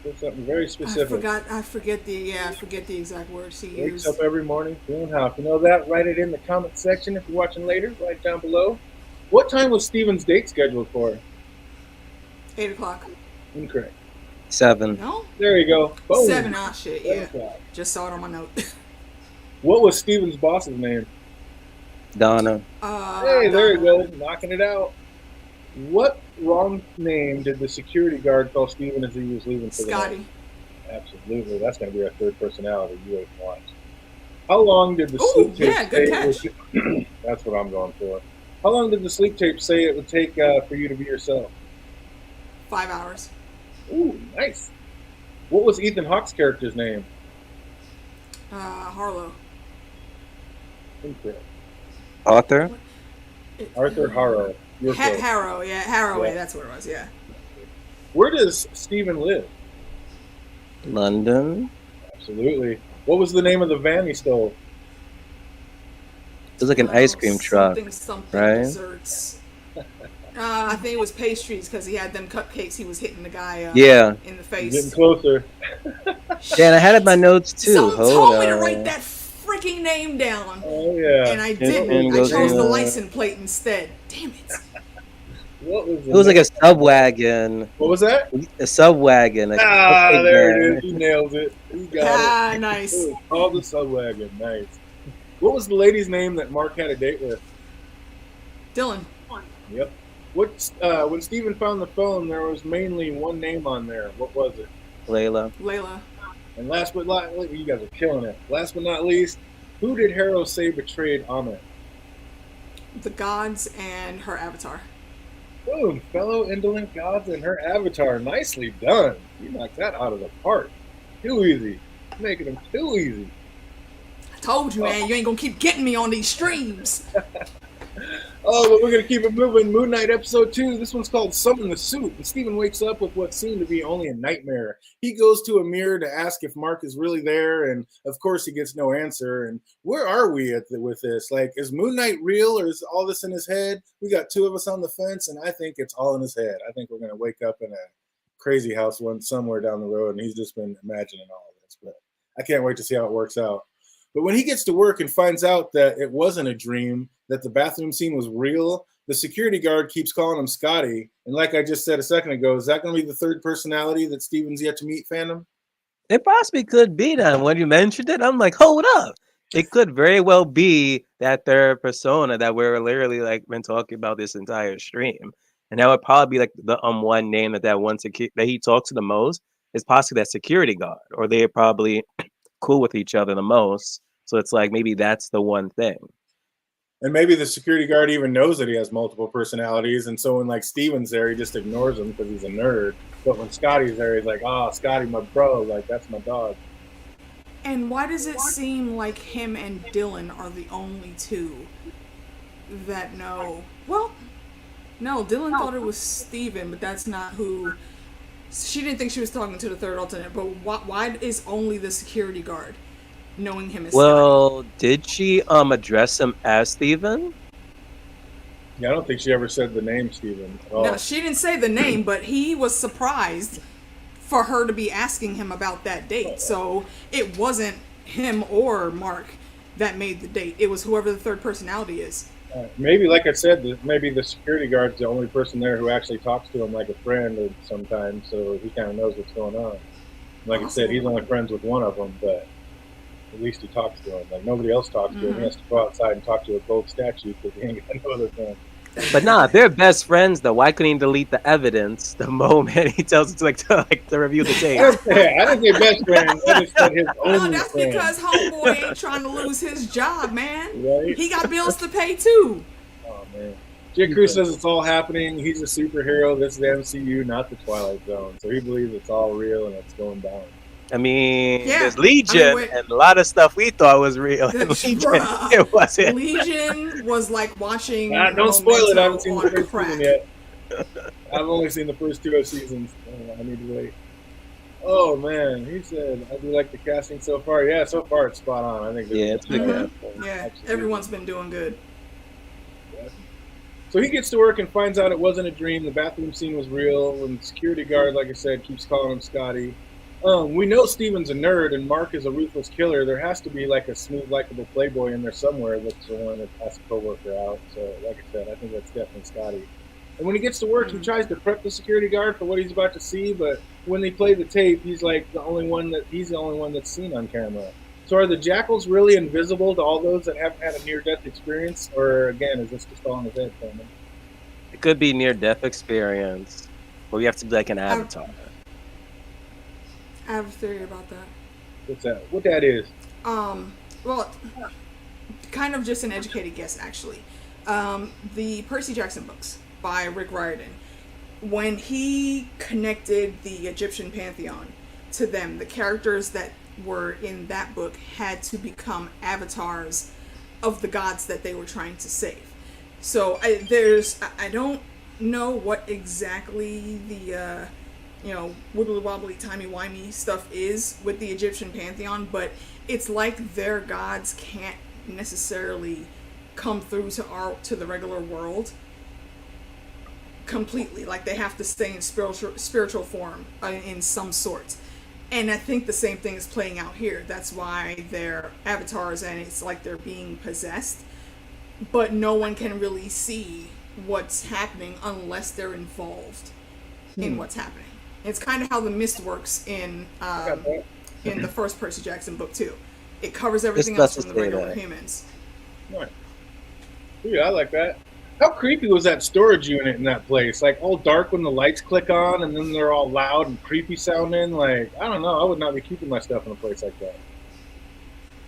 He said something very specific. I forget the exact words he Wakes used. up every morning feeling how. If you know that, write it in the comment section. If you're watching later, write down below. What time was Steven's date scheduled for? 8 o'clock. Incorrect. 7. No? There you go. Boom. 7, shit, 7 yeah. o'clock. Just saw it on my note. What was Steven's boss's name? Donna. Hey, there you go. Knocking it out. What wrong name did the security guard call Steven as he was leaving for the night? Scotty. Absolutely. That's going to be our third personality. You wait and watch. How long did the Ooh, sleep tape yeah, good say catch. it would- That's what I'm going for. How long did the sleep tape say it would take for you to be yourself? 5 hours. Ooh, nice. What was Ethan Hawke's character's name? Harlow. Incorrect. Arthur. Arthur Harrow. You're close. Harrow, yeah, Haraway, Yeah. that's what it was, yeah. Where does Steven live? London. Absolutely. What was the name of the van he stole? It was like an ice cream truck. Something right? desserts. I think it was pastries because he had them cupcakes. He was hitting the guy Yeah. in the Getting face. closer. Yeah, and I had it in my notes too. Someone Hold told me to on. write that freaking name down, Oh, yeah. and I didn't. and I goes chose the in, license plate instead. Damn it! What was It was like a subwagon. What was that? A subwagon. Like Ah, a there it van. is. He nailed it. He got it. Nice. It was called the Subwagon. Nice. What was the lady's name that Mark had a date with? Dylan. Yep. When Steven found the phone, there was mainly one name on there. What was it? Layla. Layla. And last but not least, you guys are killing it. Last but not least, who did Harrow say betrayed Amit? The gods and her avatar. Boom, fellow indolent gods and her avatar. Nicely done. You knocked that out of the park. Too easy. Making them too easy. I told you, man, you ain't gonna keep getting me on these streams. Oh, but we're going to keep it moving. Moon Knight episode 2. This one's called Summon the Suit. And Steven wakes up with what seemed to be only a nightmare. He goes to a mirror to ask if Mark is really there. And of course, he gets no answer. And where are we with this? Like, is Moon Knight real or is all this in his head? We got 2 of us on the fence, and I think it's all in his head. I think we're going to wake up in a crazy house somewhere down the road, and he's just been imagining all of this. But I can't wait to see how it works out. But when he gets to work and finds out that it wasn't a dream, that the bathroom scene was real, the security guard keeps calling him Scotty. And like I just said a second ago, is that going to be the third personality that Steven's yet to meet, fandom? It possibly could be that. When you mentioned it, I'm like, hold up. It could very well be that third persona that we're literally like been talking about this entire stream. And that would probably be like the one name that one that he talks to the most is possibly that security guard, or they're probably cool with each other the most. So it's like maybe that's the one thing. And maybe the security guard even knows that he has multiple personalities. And so when like Steven's there, he just ignores him because he's a nerd. But when Scotty's there, he's like, oh, Scotty, my bro. Like, that's my dog. And why does it seem like him and Dylan are the only 2 that know? Well, no, Dylan thought it was Steven, but that's not who. She didn't think she was talking to the third alternate. But why is only the security guard knowing him as Well, did she address him as Steven? Yeah, I don't think she ever said the name Steven at No, all. she didn't say the name, but he was surprised for her to be asking him about that date. So it wasn't him or Mark that made the date. It was whoever the third personality is. Maybe, like I said, maybe the security guard's the only person there who actually talks to him like a friend sometimes, so he kind of knows what's going on. Like I said, he's Possible. only friends with one of them, but at least he talks to him. Like nobody else talks to him. He Mm-hmm. has to go outside and talk to a gold statue because he ain't got no other friends. But nah, they're best friends though. Why couldn't he delete the evidence the moment he tells him to review the tape? I didn't say best friend. I just said his No, only that's friend. because homeboy ain't trying to lose his job, man. Right? He got bills to pay too. Oh man. J. Crew says it's all happening. He's a superhero. This is the MCU, not the Twilight Zone. So he believes it's all real and it's going down. I mean, Yeah, there's Legion wait. and a lot of stuff we thought was real. And That's Legion, bruh. it wasn't. Legion was like watching. Don't spoil it. I haven't seen the on first crack. season yet. I've only seen the first 2 seasons. I need to wait. Oh man, he said, I do like the casting so far. Yeah, so far it's spot on. I think. Yeah, it's been good. Yeah, Absolutely. everyone's been doing good. So he gets to work and finds out it wasn't a dream. The bathroom scene was real. And the security guard, like I said, keeps calling him Scotty. We know Steven's a nerd and Mark is a ruthless killer. There has to be like a smooth, likable playboy in there somewhere that's the one that has a coworker out. So, like I said, I think that's definitely Scotty. And when he gets to work, he tries to prep the security guard for what he's about to see. But when they play the tape, he's like the only one that's seen on camera. So are the jackals really invisible to all those that haven't had a near-death experience, or again, is this just all in his head, Coleman? It could be near-death experience, but we have to be like an avatar. I have a theory about that. What's that? What that is? Well, kind of just an educated guess, actually. The Percy Jackson books by Rick Riordan. When he connected the Egyptian pantheon to them, the characters that were in that book had to become avatars of the gods that they were trying to save. So I don't know what exactly the wibbly wobbly timey wimey stuff is with the Egyptian pantheon, but it's like their gods can't necessarily come through to the regular world completely. Like they have to stay in spiritual form in some sort. And I think the same thing is playing out here. That's why they're avatars and it's like they're being possessed. But no one can really see what's happening unless they're involved in what's happening. It's kind of how the mist works in the first Percy Jackson book too. It covers everything else from the regular humans. Right. Yeah, I like that. How creepy was that storage unit in that place? Like all dark when the lights click on, and then they're all loud and creepy sounding. Like I don't know, I would not be keeping my stuff in a place like that.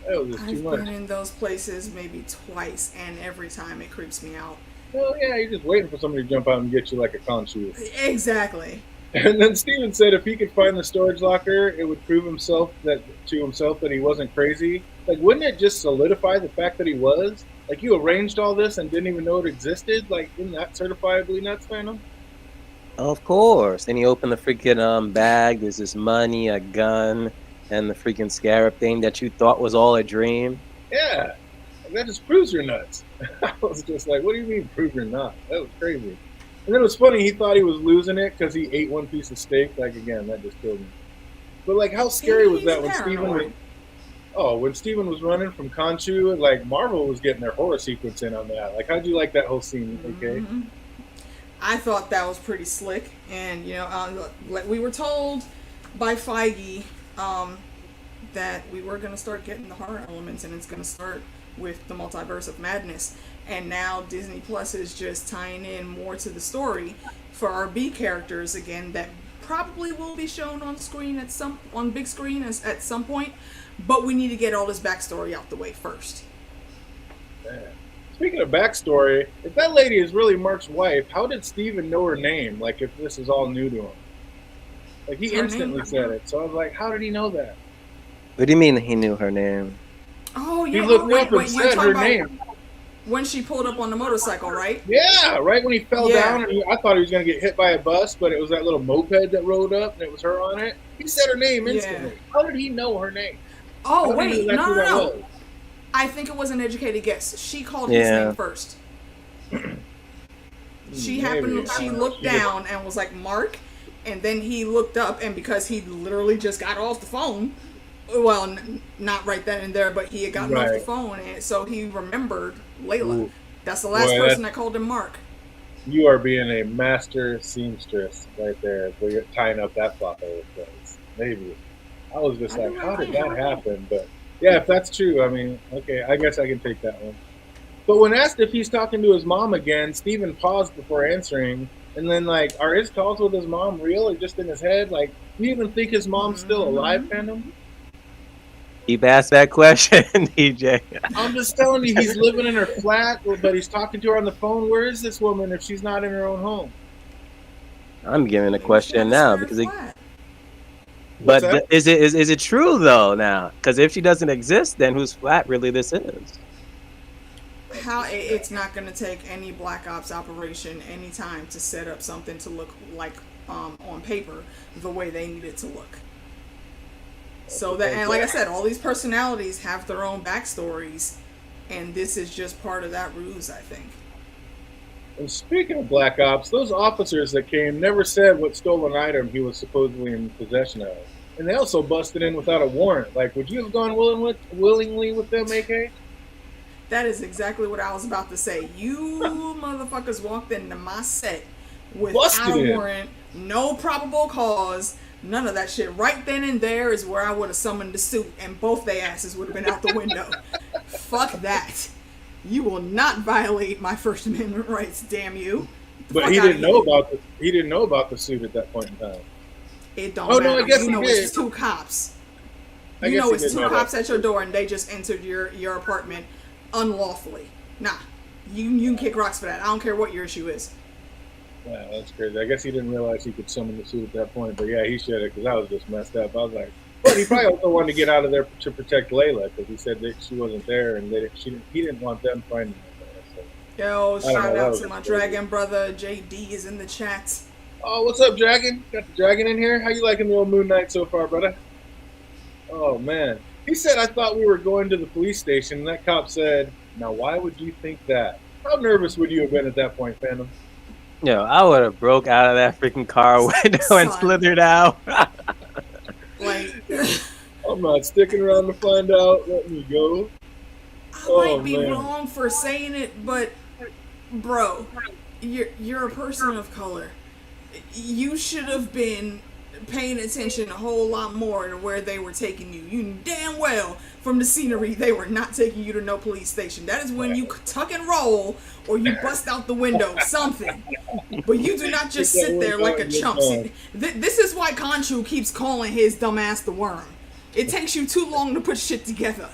That was just too I've much. been in those places maybe twice, and every time it creeps me out. Well, yeah, you're just waiting for somebody to jump out and get you like a conchu. Exactly. And then Steven said if he could find the storage locker, it would prove to himself that he wasn't crazy. Like, wouldn't it just solidify the fact that he was? Like, you arranged all this and didn't even know it existed? Like, isn't that certifiably nuts, Phantom? Of course. Then he opened the freaking bag. There's this money, a gun, and the freaking scarab thing that you thought was all a dream. Yeah. Like, that just proves you're nuts. I was just like, what do you mean prove you're not? That was crazy. And then it was funny, he thought he was losing it because he ate one piece of steak. Like, again, that just killed me. But, like, how scary was that when Steven was running from Khonshu? Like, Marvel was getting their horror sequence in on that. Like, how'd you like that whole scene, AK? Mm-hmm. I thought that was pretty slick. And, like we were told by Feige that we were going to start getting the horror elements, and it's going to start with the Multiverse of Madness. And now Disney Plus is just tying in more to the story for our B characters again that probably will be shown on screen on big screen at some point. But we need to get all this backstory out the way first. Man. Speaking of backstory, if that lady is really Mark's wife, how did Steven know her name? Like, if this is all new to him? Like, he instantly said it. So I was like, how did he know that? What do you mean he knew her name? Oh, yeah. He looked up and said her name. When she pulled up on the motorcycle, right? Yeah, right when he fell down. And I thought he was going to get hit by a bus, but it was that little moped that rode up, and it was her on it. He said her name instantly. Yeah. How did he know her name? Oh, wait. No. I think it was an educated guess. She called his name first. Maybe. She looked down and was like, Mark. And then he looked up, and because he literally just got off the phone, well, not right then and there, but he had gotten off the phone, and so he remembered Layla. Ooh. That's the last Boy, person that called him Mark. You are being a master seamstress right there. Where you're tying up that plot hole place. Maybe. I was just like, how did that happen? But yeah, if that's true, I mean, okay, I guess I can take that one. But when asked if he's talking to his mom again, Steven paused before answering. And then, like, are his calls with his mom real or just in his head? Like, do you even think his mom's still alive, Phantom? Keep asking that question, DJ. I'm just telling you, he's living in her flat, but he's talking to her on the phone. Where is this woman if she's not in her own home? I'm giving a question now because What's but is it true though now? Because if she doesn't exist, then whose flat really this is? How it's not going to take any Black Ops operation any time to set up something to look like on paper the way they need it to look. So that, and like I said, all these personalities have their own backstories, and this is just part of that ruse, I think. And speaking of Black Ops, those officers that came never said what stolen item he was supposedly in possession of. And they also busted in without a warrant. Like, would you have gone willingly with them, AK? That is exactly what I was about to say. You motherfuckers walked into my set without a warrant, no probable cause, none of that shit. Right then and there is where I would have summoned the suit, and both their asses would have been out the window. Fuck that. You will not violate my First Amendment rights, damn you. But he didn't know about the suit at that point in time. It don't matter. No, I guess you know he did. It's two cops. You know it's two cops at your door, and they just entered your apartment unlawfully. Nah, you can kick rocks for that. I don't care what your issue is. Wow, that's crazy. I guess he didn't realize he could summon the suit at that point. But yeah, he should have, because I was just messed up. I was like, but he probably also wanted to get out of there to protect Layla, because he said that she wasn't there, and he didn't want them finding her there. So. Yo, shout out to my dragon brother. JD is in the chat. Oh, what's up, Dragon? Got the Dragon in here? How you liking the old Moon Knight so far, brother? Oh, man. He said, I thought we were going to the police station, and that cop said, now why would you think that? How nervous would you have been at that point, Phantom? Yo, I would have broke out of that freaking car window and slithered out. Like, I'm not sticking around to find out. Let me go. I might be wrong for saying it, but bro, you're a person of color. You should have been paying attention a whole lot more to where they were taking you. You knew damn well from the scenery they were not taking you to no police station. That is when you tuck and roll or you bust out the window, something. But you do not just sit there like a chump. This is why Khonshu keeps calling his dumbass the Worm. It takes you too long to put shit together.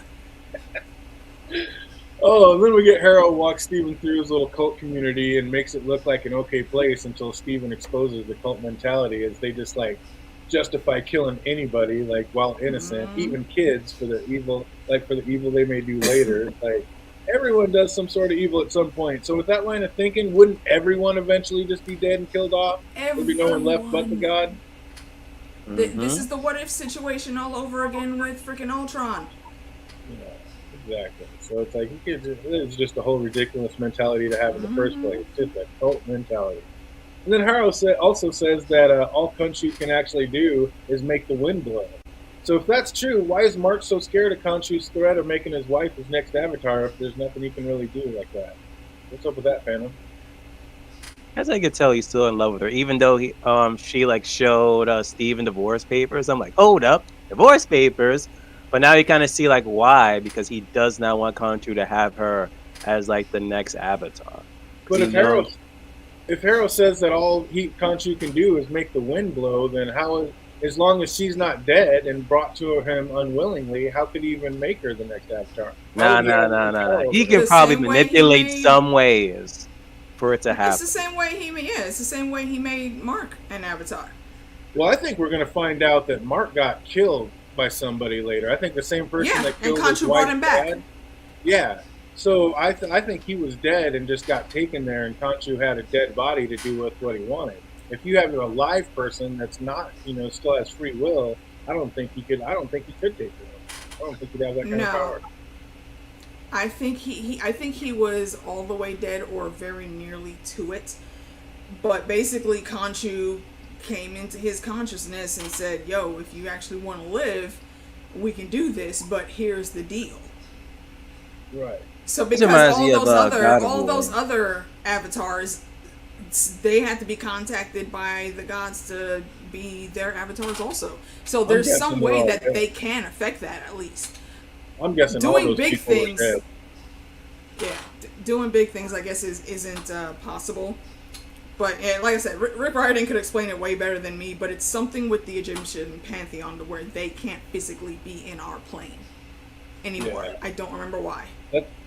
Oh, and then we get Harold walk Steven through his little cult community and makes it look like an okay place until Steven exposes the cult mentality as they just like justify killing anybody, like while innocent, even kids for the evil they may do later. Like everyone does some sort of evil at some point. So with that line of thinking, wouldn't everyone eventually just be dead and killed off? There'd be no one left but the god. This is the what if situation all over again with freaking Ultron. Yeah, exactly. So it's like it's just a whole ridiculous mentality to have in the first place. It's just a cult mentality. And then Harold also says that all Khonshu can actually do is make the wind blow. So if that's true, why is Mark so scared of Khonshu's threat of making his wife his next avatar if there's nothing he can really do like that? What's up with that, Phantom? As I could tell, he's still in love with her, even though she like showed Steven divorce papers. I'm like, hold up, divorce papers. But now you kind of see like why, because he does not want Khonshu to have her as like the next avatar. But if Harold says that all Khonshu can do is make the wind blow, then how, as long as she's not dead and brought to him unwillingly, how could he even make her the next avatar? Nah. He can probably manipulate some ways for it to happen. It's the same way it's the same way he made Mark an avatar. Well, I think we're going to find out that Mark got killed by somebody later. I think the same person that killed his Khonshu brought him back. Dad. Yeah. So I think he was dead and just got taken there, and Khonshu had a dead body to do with what he wanted. If you have a live person that's not, still has free will, I don't think he could take her. I don't think he'd have that kind of power. I think he was all the way dead or very nearly to it. But basically, Khonshu came into his consciousness and said, "Yo, if you actually want to live, we can do this. But here's the deal." Right. So This because reminds me of God of all War. those other avatars, they had to be contacted by the gods to be their avatars also. So there's guessing some they're way all that dead. they can affect that at least. I'm guessing all Doing those big people things, were dead. yeah, doing big things, I guess, isn't possible. But like I said, Rick Riordan could explain it way better than me. But it's something with the Egyptian pantheon to where they can't physically be in our plane anymore. Yeah. I don't remember why.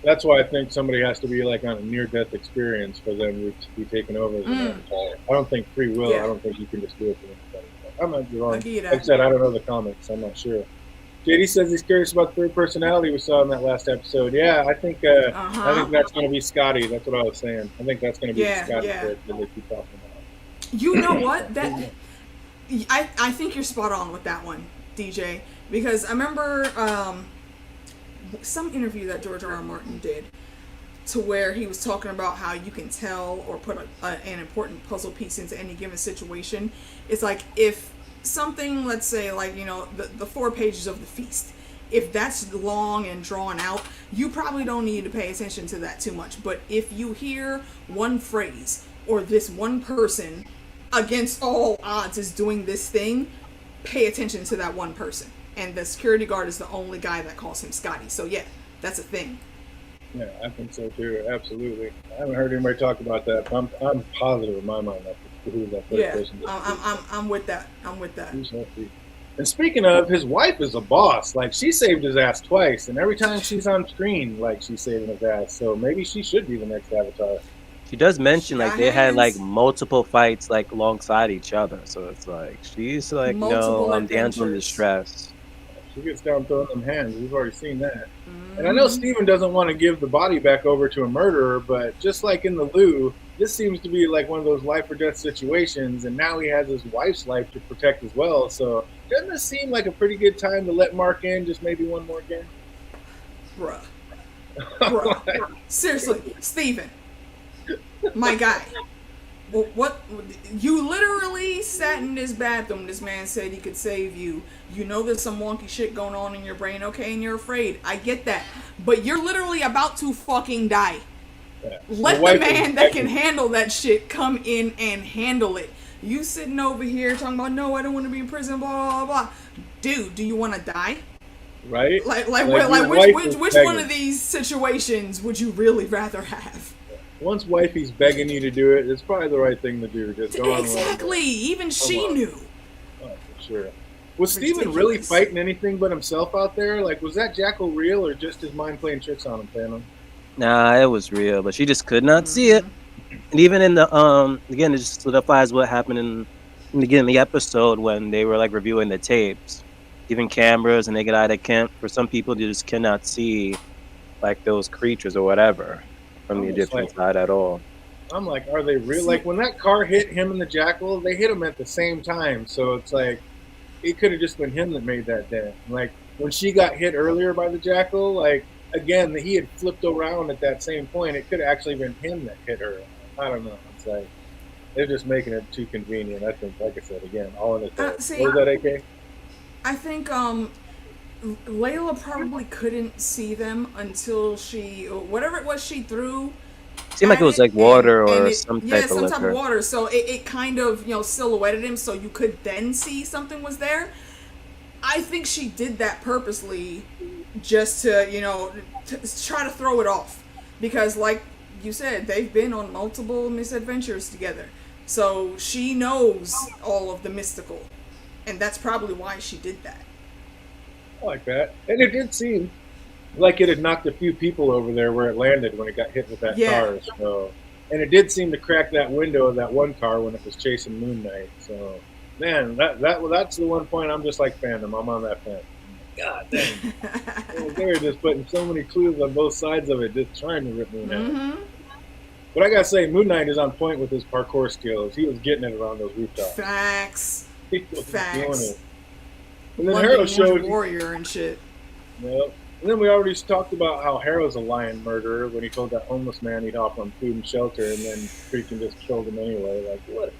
That's why I think somebody has to be like on a near-death experience for them to be taken over as an avatar. I don't think free will. Yeah. I don't think you can just do it for anybody. I might be wrong. I'll give you that. Like I said, I don't know the comics. I'm not sure. JD says he's curious about the third personality we saw in that last episode. Yeah, I think that's going to be Scotty. That's what I was saying. I think that's going to be Scotty that they keep talking about. You know what? That I think you're spot on with that one, DJ. Because I remember some interview that George R.R. Martin did, to where he was talking about how you can tell or put an important puzzle piece into any given situation. It's like if something, let's say, like, you know, the 4 pages of the feast, if that's long and drawn out, you probably don't need to pay attention to that too much. But if you hear one phrase or this one person against all odds is doing this thing, pay attention to that one person. And the security guard is the only guy that calls him Scotty. So yeah, that's a thing. Yeah, I think so too. Absolutely. I haven't heard anybody talk about that. But I'm positive in my mind that who that third person is. I'm with that. I'm with that. And speaking of, his wife is a boss. Like, she saved his ass twice, and every time she's on screen, like, she's saving his ass. So maybe she should be the next Avatar. She does mention like they had like multiple fights like alongside each other, so it's like she's like, no, I'm damsel in distress. She gets down throwing them hands. We've already seen that. And I know Steven doesn't want to give the body back over to a murderer, but just like in the Lou, this seems to be like one of those life or death situations, and now he has his wife's life to protect as well. So doesn't this seem like a pretty good time to let Mark in just maybe one more game? Bruh. Seriously, Steven. My guy. What? You literally sat in this bathroom. This man said he could save you. You know there's some wonky shit going on in your brain, okay, and you're afraid. I get that. But you're literally about to fucking die. Yeah. Let the man that can handle that shit come in and handle it. You sitting over here talking about, no, I don't want to be in prison, blah, blah, blah. Dude, do you want to die? Right? Like which one of these situations would you really rather have? Once wifey's begging you to do it, it's probably the right thing to do. Just go on. Exactly. Even she knew. Oh, for sure. Was Steven really fighting anything but himself out there? Like, was that Jackal real or just his mind playing tricks on him, Phantom? Nah, it was real, but she just could not see it. And even in the again, it just solidifies what happened in the beginning of the episode when they were like reviewing the tapes, even cameras and naked eye that can't. For some people, they just cannot see like those creatures or whatever from the Egyptian side at all. I'm like, are they real? Like when that car hit him and the Jackal, they hit him at the same time. So it's like it could have just been him that made that dent. Like when she got hit earlier by the Jackal, like again, he had flipped around at that same point. It could have actually been him that hit her. I don't know. It's like they're just making it too convenient. I think, like I said, again, all in his head. What was that, AK? I think Layla probably couldn't see them until whatever it was she threw. Seemed like it was like water or some type of liquor. Some type of water. So it kind of, silhouetted him so you could then see something was there. I think she did that purposely just to, to try to throw it off. Because like you said, they've been on multiple misadventures together. So she knows all of the mystical. And that's probably why she did that. I like that. And it did seem like it had knocked a few people over there where it landed when it got hit with that car. So, and it did seem to crack that window of that one car when it was chasing Moon Knight. So, man, that's the one point I'm just like Phantom. I'm on that fence. God dang. They were just putting so many clues on both sides of it, just trying to rip Moon Knight. Mm-hmm. But I gotta say, Moon Knight is on point with his parkour skills. He was getting it around those rooftops. Facts. He was doing it. And then Harold showed Warrior and shit. Yep. And then we already talked about how Harrow's a lion murderer when he told that homeless man he'd offer him food and shelter, and then freaking just killed him anyway. Like, what?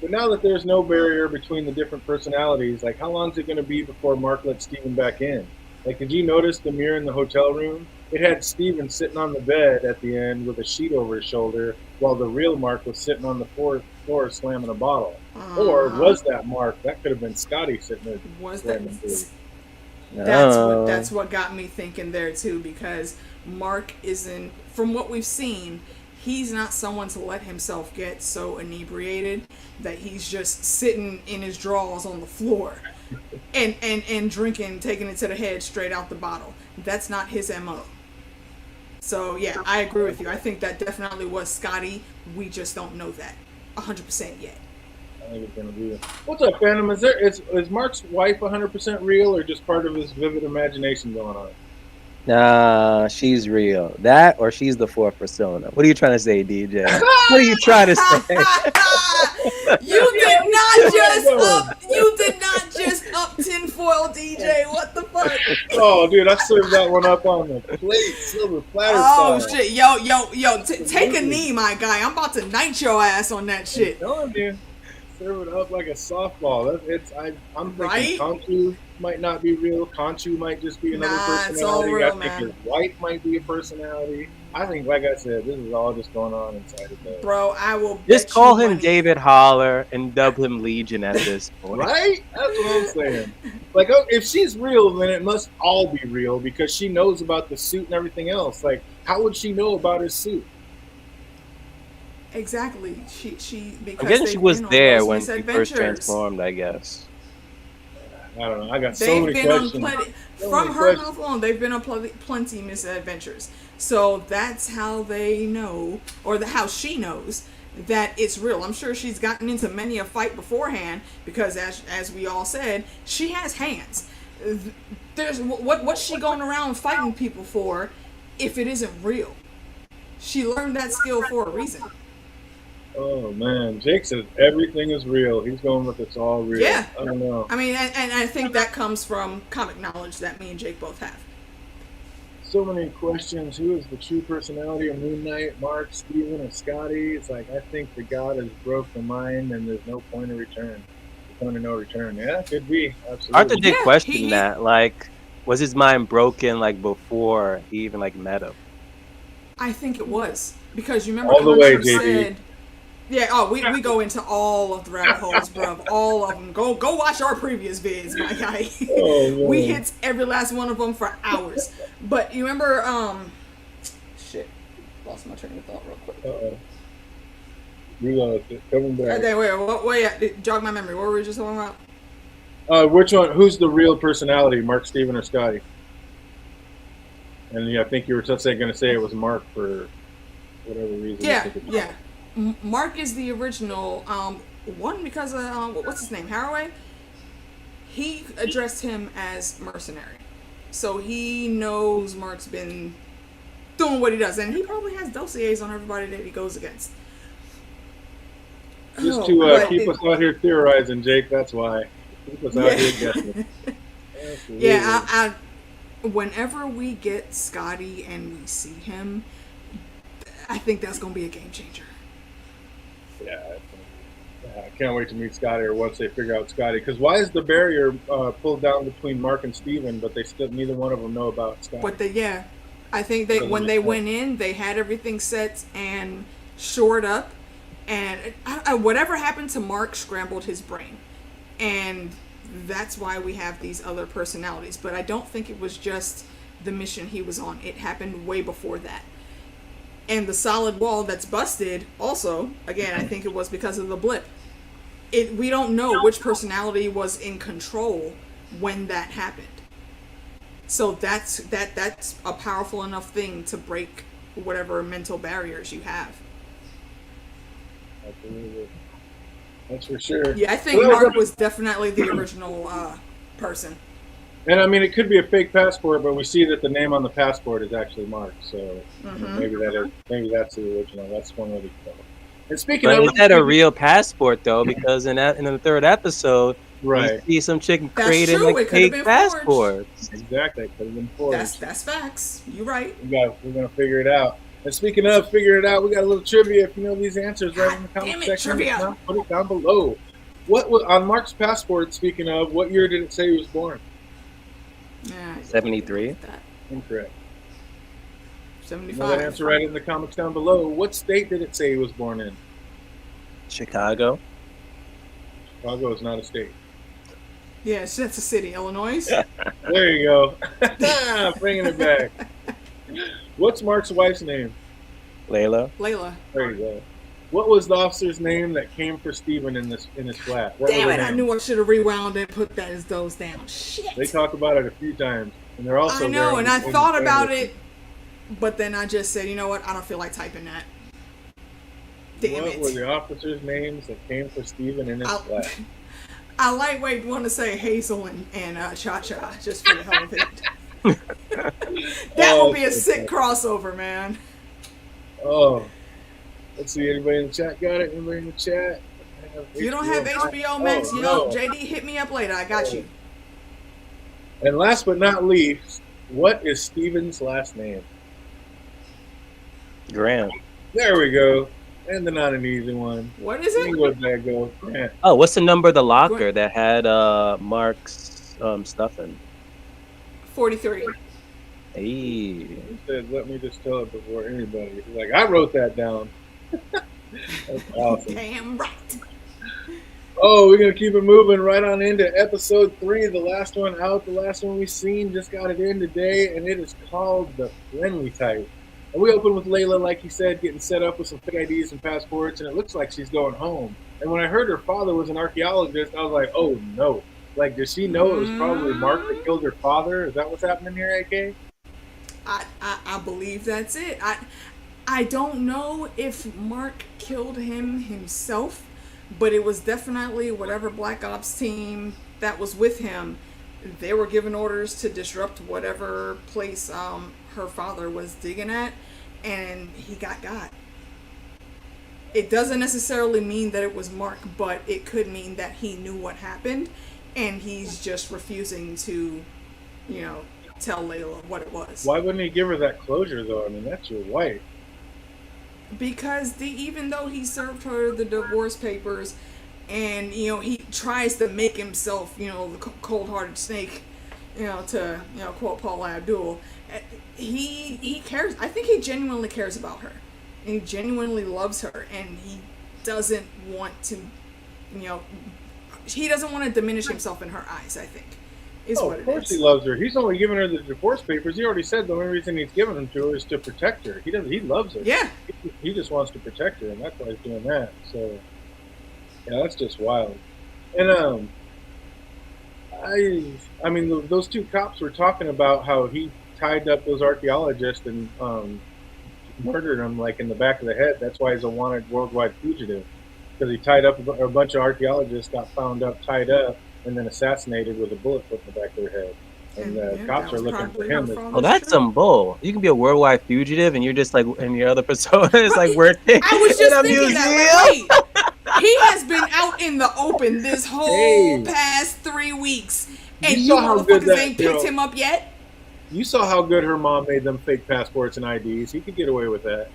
But now that there's no barrier between the different personalities, like, how long is it going to be before Mark lets Steven back in? Like, did you notice the mirror in the hotel room? It had Steven sitting on the bed at the end with a sheet over his shoulder, while the real Mark was sitting on the floor slamming a bottle. Or was that Mark? That could have been Scotty sitting there. Was slamming that? food. That's what got me thinking there too, because Mark isn't, from what we've seen, he's not someone to let himself get so inebriated that he's just sitting in his drawers on the floor and drinking, taking it to the head straight out the bottle. That's not his MO. So yeah, I agree with you. I think that definitely was Scotty. We just don't know that 100% yet. I think it's gonna be. What's up, Phantom? Is Mark's wife 100% real, or just part of his vivid imagination going on? Nah, she's real. That or she's the fourth persona. What are you trying to say, DJ? What are you trying to say? You did not just up tinfoil, DJ. What the fuck? Oh, dude, I served that one up on the plate, silver platter. Oh style. shit, yo, take a knee, my guy. I'm about to knight your ass on that shit. I'm telling you, serve it up like a softball. I'm thinking Right? Conchu might not be real. Conchu might just be another personality. It's all real, I think his wife might be a personality. I think, like I said, this is all just going on inside of there. Bro, I will Just bet call you him money. David Holler and dub him Legion at this point. Right? That's what I'm saying. Like, if she's real, then it must all be real because she knows about the suit and everything else. Like, how would she know about his suit? Exactly. She because I'm guessing she they've was been on there those when he first misadventures. transformed, I guess. I don't know. I got so They've many been on questions. plenty, So from many her questions. mouth alone. They've been on plenty misadventures. So that's how they know, or how she knows that it's real. I'm sure she's gotten into many a fight beforehand because, as we all said, she has hands. There's what's she going around fighting people for if it isn't real? She learned that skill for a reason. Oh man, Jake says everything is real. He's going with it's all real. Yeah. I don't know. I mean, and I think that comes from comic knowledge that me and Jake both have. So many questions. Who is the true personality of Moon Knight? Mark, Steven, or Scotty? It's like I think the god has broke the mind and there's no point of return. Point of no return. Yeah, could be. Absolutely. Arthur did Yeah, question he- that. Like, was his mind broken like before he even like met him? I think it was because you remember All the way, Conchu JD. said, "Yeah, oh, we go into all of the rabbit holes, bro. All of them. Go watch our previous vids, my guy. Oh, man. We hit every last one of them for hours. But you remember, shit, lost my train of thought real quick. Uh-oh. We lost it. Coming back. Okay, wait, jog my memory. What were we just talking about? Which one? Who's the real personality? Mark, Steven, or Scotty? And yeah, I think you were just going to say it was Mark for whatever reason. Yeah. Mark is the original. One because of what's his name, Haraway. He addressed him as mercenary, so he knows Mark's been doing what he does, and he probably has dossiers on everybody that he goes against. Just to keep us out here theorizing, Jake. That's why. Keep us out here guessing. Yeah, I whenever we get Scotty and we see him, I think that's gonna be a game changer. Yeah, I can't wait to meet Scotty, or once they figure out Scotty. Because why is the barrier pulled down between Mark and Steven, but they still neither one of them know about Scotty? But I think when they went in, they had everything set and shored up, and whatever happened to Mark scrambled his brain, and that's why we have these other personalities. But I don't think it was just the mission he was on. It happened way before that. And the solid wall that's busted also, again, I think it was because of the blip. We don't know which personality was in control when that happened. So that's a powerful enough thing to break whatever mental barriers you have. Absolutely. That's for sure. Yeah, I think Mark was definitely the original person. And I mean, it could be a fake passport, but we see that the name on the passport is actually Mark. So maybe that's the original. That's one way to go. And speaking But of, is that a real passport though? Because in the third episode, Right. You see some chicken That's creating true, like it could've fake been forged. passports. Exactly. It could have been forged. That's facts. You're right. We're gonna figure it out. And speaking of figuring it out, we got a little trivia. If you know these answers, right in the comment Damn it, section. trivia. If not, put it down below. What was on Mark's passport? Speaking of, what year did it say he was born? Yeah, 73. Incorrect. 75. Another answer right in the comments down below. What state did it say he was born in? Chicago. Chicago is not a state. Yes, that's a city, Illinois. There you go. Bringing it back. What's Mark's wife's name? Layla. Layla. There you go. What was the officer's name that came for Steven in his flat? What Damn was it, her I name? knew I should have rewound and put that as those down. Shit. They talk about it a few times, and they're also. I know, and I thought about it, but then I just said, you know what? I don't feel like typing that. Damn What it. were the officers' names that came for Steven in his flat? I lightweight want to say Hazel and Cha-Cha, just for the hell of it. That will be a sick crossover, man. Oh. Let's see, anybody in the chat got it? Anybody in the chat? If you don't have HBO Max, no. JD, hit me up later. I got you. And last but not least, what is Steven's last name? Grant. There we go. And the not an easy one. What is it? Where'd that go? Grant. Oh, what's the number of the locker that had Mark's stuff in? 43. Hey. He said, let me just tell it before anybody. He's like, I wrote that down. That's awesome. Damn right. Oh, we're going to keep it moving right on into episode 3, the last one out, the last one we've seen. Just got it in today, and it is called The Friendly Type. And we open with Layla, like he said, getting set up with some fake IDs and passports, and it looks like she's going home. And when I heard her father was an archaeologist, I was like, oh, no. Like, does she know it was probably Mark that killed her father? Is that what's happening here, AK? I believe that's it. I don't know if Mark killed him himself, but it was definitely whatever Black Ops team that was with him. They were given orders to disrupt whatever place her father was digging at, and he got. It doesn't necessarily mean that it was Mark, but it could mean that he knew what happened, and he's just refusing to, tell Layla what it was. Why wouldn't he give her that closure, though? I mean, that's your wife. Because even though he served her the divorce papers, and he tries to make himself the cold-hearted snake, to quote Paula Abdul, he cares. I think he genuinely cares about her, and he genuinely loves her, and he doesn't want to he doesn't want to diminish himself in her eyes, I think. Of course he loves her. He's only giving her the divorce papers. He already said the only reason he's giving them to her is to protect her. He loves her. Yeah. He just wants to protect her, and that's why he's doing that. So, yeah, that's just wild. And I mean, those two cops were talking about how he tied up those archaeologists and murdered them like in the back of the head. That's why he's a wanted worldwide fugitive, because he tied up a bunch of archaeologists, got found up, tied up, and then assassinated with a bullet put in the back of their head. And the cops are looking for him. Oh, that's some bull. You can be a worldwide fugitive, and you're just like, and your other persona is like working I was just in a thinking museum. that. Wait, he has been out in the open this whole past 3 weeks, and you motherfuckers ain't picked him up yet? You saw how good her mom made them fake passports and IDs. He could get away with that.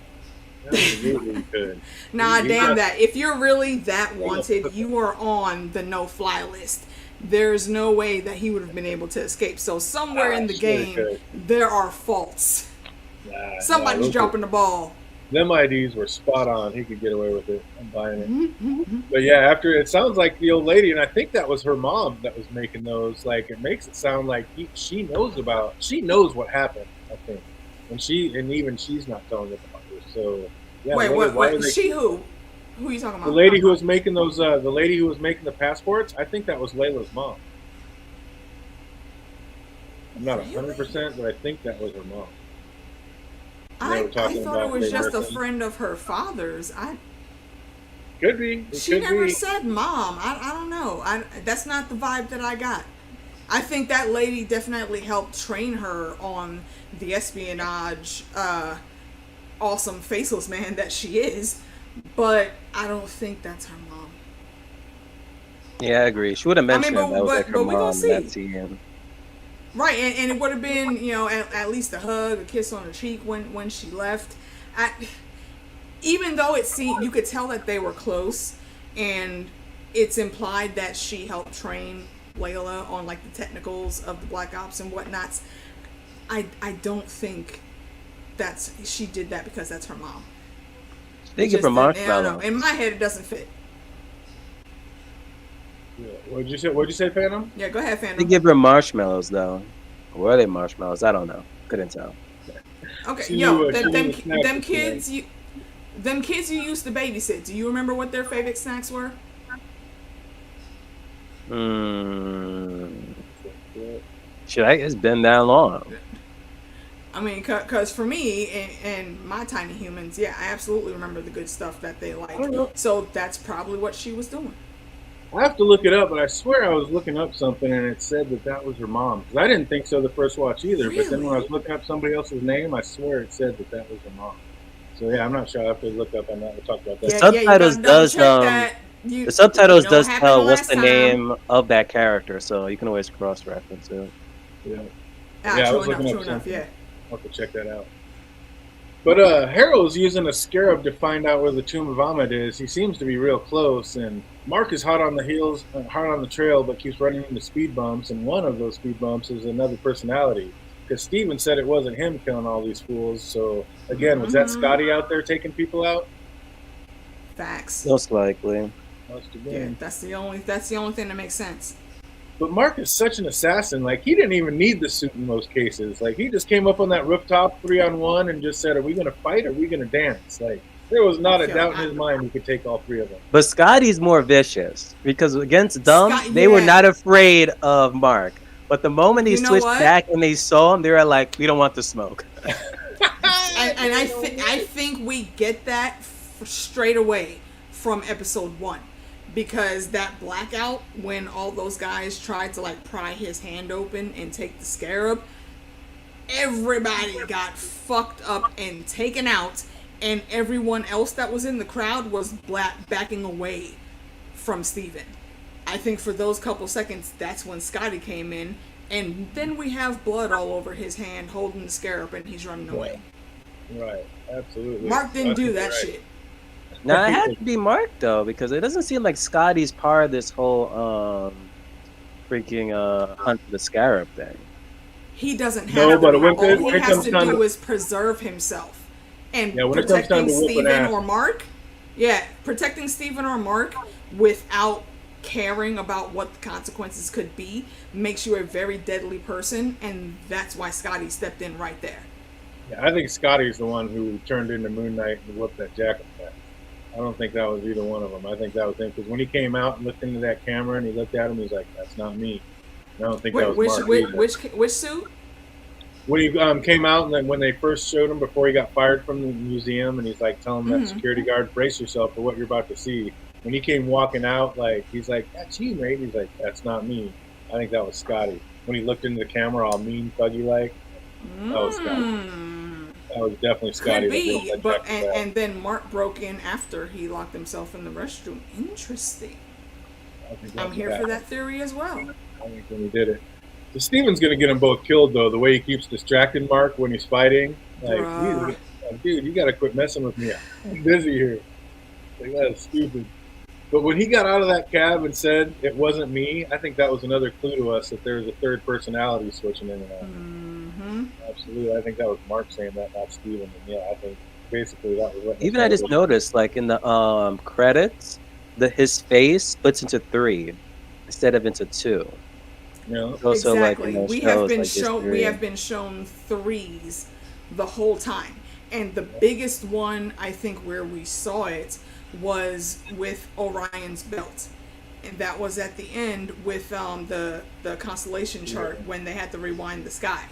Absolutely could. Nah, damn that. If you're really that wanted, you are on the no-fly list. There's no way that he would have been able to escape. So somewhere in the game, there are faults. Somebody's dropping the ball. Them IDs were spot on. He could get away with it. I'm buying it. But yeah, after it sounds like the old lady, and I think that was her mom that was making those. Like, it makes it sound like she knows what happened. I think, and even she's not telling it about her. So yeah. Wait. She who? Who are you talking about? The lady who was making those. The lady who was making the passports. I think that was Layla's mom. I'm not 100%, but I think that was her mom. I thought it was just a friend of her father's. Could be. She never said mom. I don't know. That's not the vibe that I got. I think that lady definitely helped train her on the espionage, awesome faceless man that she is. But I don't think that's her mom. Yeah, I agree. She would have I mean, mentioned that was like her but we gonna mom in that see. scene. Right, and it would have been, at least a hug, a kiss on the cheek when she left. I, even though it seemed, you could tell that they were close, and it's implied that she helped train Layla on like the technicals of the Black Ops and whatnots. I don't think she did that because that's her mom. They give her I don't know. marshmallows. In my head, it doesn't fit. Yeah. What'd you say, Phantom? Yeah, go ahead, They Phantom. give her marshmallows though. Or were they marshmallows? I don't know. Couldn't tell. Okay, She yo, knew, them kids you used to babysit. Do you remember what their favorite snacks were? Shit, it's been that long. I mean, cause for me and my tiny humans, yeah, I absolutely remember the good stuff that they I don't know. liked. So that's probably what she was doing. I have to look it up, but I swear I was looking up something and it said that was her mom. Because I didn't think so the first watch either. But then when I was looking up somebody else's name, I swear it said that was her mom. So yeah, I'm not sure. I have to look up on that. We'll talk about that. The subtitles does the subtitles does tell what's the name of that character, so you can always cross reference it. Yeah. I was looking up something. Yeah. I'll have to check that out. But Harold's using a scarab to find out where the Tomb of Ahmed is. He seems to be real close, and Mark is hot on the trail, but keeps running into speed bumps. And one of those speed bumps is another personality, because Steven said it wasn't him killing all these fools. So again, was that Scotty out there taking people out? Facts. Most likely. Must have Yeah, been. that's the only thing that makes sense. But Mark is such an assassin. Like, he didn't even need the suit in most cases. Like, he just came up on that rooftop 3-on-1 and just said, "Are we going to fight? Or are we going to dance?" Like, there was not a doubt in his mind he could take all three of them. But Scotty's more vicious because against them, they were not afraid of Mark. But the moment he switched back and they saw him, they were like, "We don't want the smoke." and I think we get that straight away from episode 1. Because that blackout, when all those guys tried to like pry his hand open and take the scarab, everybody got fucked up and taken out, and everyone else that was in the crowd was backing away from Steven. I think for those couple seconds, that's when Scotty came in, and then we have blood all over his hand holding the scarab, and he's running away. Right, absolutely. Mark didn't do that shit. Now, it had to be Mark, though, because it doesn't seem like Scotty's part of this whole freaking hunt for the scarab thing. He doesn't have to. All he has to do is preserve himself. And protecting Steven or Mark, protecting Steven or Mark without caring about what the consequences could be makes you a very deadly person, and that's why Scotty stepped in right there. Yeah, I think Scotty's the one who turned into Moon Knight and whooped that jacket back. I don't think that was either one of them. I think that was him, because when he came out and looked into that camera and he looked at him, he's like, "That's not me." And I don't think that was Mark. Which suit? When he came out, and then when they first showed him before he got fired from the museum, and he's like telling that security guard, "Brace yourself for what you're about to see." When he came walking out, like, he's like, "That's you, mate." He's like, "That's not me." I think that was Scotty. When he looked into the camera all mean, thuggy like, that was Scotty. That was definitely Scotty. Could be, but and then Mark broke in after he locked himself in the restroom. Interesting. I'm here for that theory as well. I think when he did it. So Steven's gonna get them both killed, though. The way he keeps distracting Mark when he's fighting, like, dude, you gotta quit messing with me. I'm busy here. Like, that is stupid. But when he got out of that cab and said it wasn't me, I think that was another clue to us that there was a third personality switching in and out. Absolutely, I think that was Mark saying that, not Steven. And yeah, I think basically that was what. Even I just noticed, like in the credits, his face splits into 3 instead of into 2. Yeah, also, exactly. Like, we have been shown 3s the whole time, and the biggest one I think where we saw it was with Orion's belt, and that was at the end with the constellation chart when they had to rewind the sky.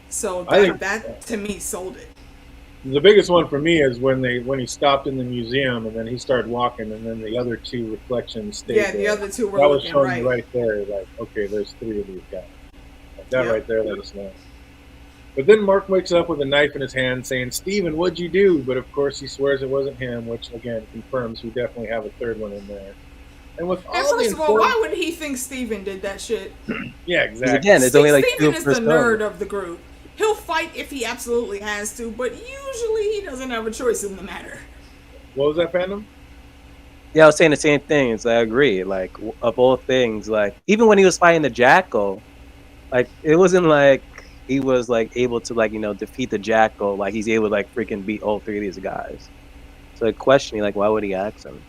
So that to me sold it. The biggest one for me is when he stopped in the museum and then he started walking, and then the other 2 reflections stayed there. The other 2 were that looking was showing right there. Like, okay, there's 3 of these guys. Like, that right there let us know. But then Mark wakes up with a knife in his hand saying, "Steven, what'd you do?" But of course he swears it wasn't him, which again confirms we definitely have a third one in there. And with And all the first of all, why important, would he think Steven did that shit? yeah, Because exactly. again, it's only like Steven two is the personas. nerd of the group. He'll fight if he absolutely has to, but usually he doesn't have a choice in the matter. What was that, Phantom? Yeah, I was saying the same things. I agree. Like of all things, like even when he was fighting the Jackal, like it wasn't like he was like able to like defeat the Jackal. Like he's able to like freaking beat all three of these guys. So like questioning like why would he ask him?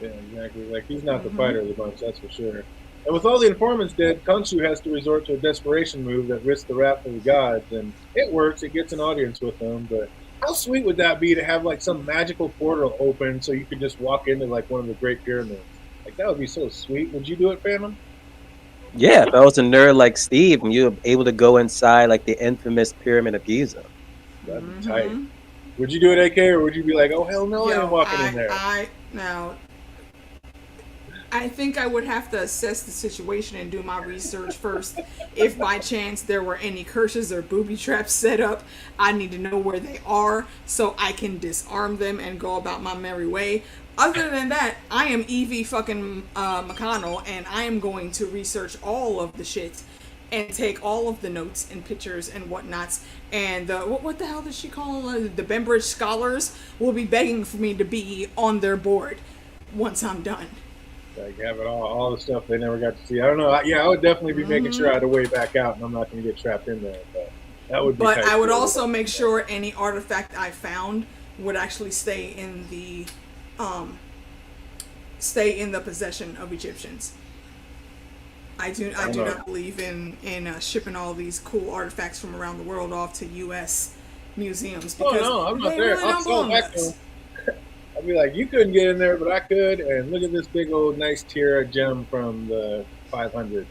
Yeah, exactly. Like he's not the fighter of the bunch, that's for sure. And with all the informants dead, Khonshu has to resort to a desperation move that risks the wrath of the gods, and it works. It gets an audience with them. But how sweet would that be to have like some magical portal open so you could just walk into like one of the Great Pyramids? Like that would be so sweet. Would you do it, Phantom? Yeah, if I was a nerd like Steve, and you were able to go inside like the infamous Pyramid of Giza. That'd be tight. Would you do it, AK, or would you be like, oh hell no, I ain't Yo, walking in there? now I think I would have to assess the situation and do my research first. If by chance there were any curses or booby traps set up, I need to know where they are so I can disarm them and go about my merry way. Other than that, I am Evie fucking McConnell, and I am going to research all of the shit and take all of the notes and pictures and whatnots. And what the hell does she call the Bembridge scholars will be begging for me to be on their board once I'm done. Like having all the stuff they never got to see. I don't know. I would definitely be making sure I had a way back out, and I'm not going to get trapped in there. But that would be. But I would also make sure any artifact I found would actually stay in the possession of Egyptians. I do not believe in shipping all these cool artifacts from around the world off to U.S. museums because I'm not they there. really I'll don't sell belong back to to us. them. I'll be like, you couldn't get in there, but I could. And look at this big old nice tiara gem from the 500s.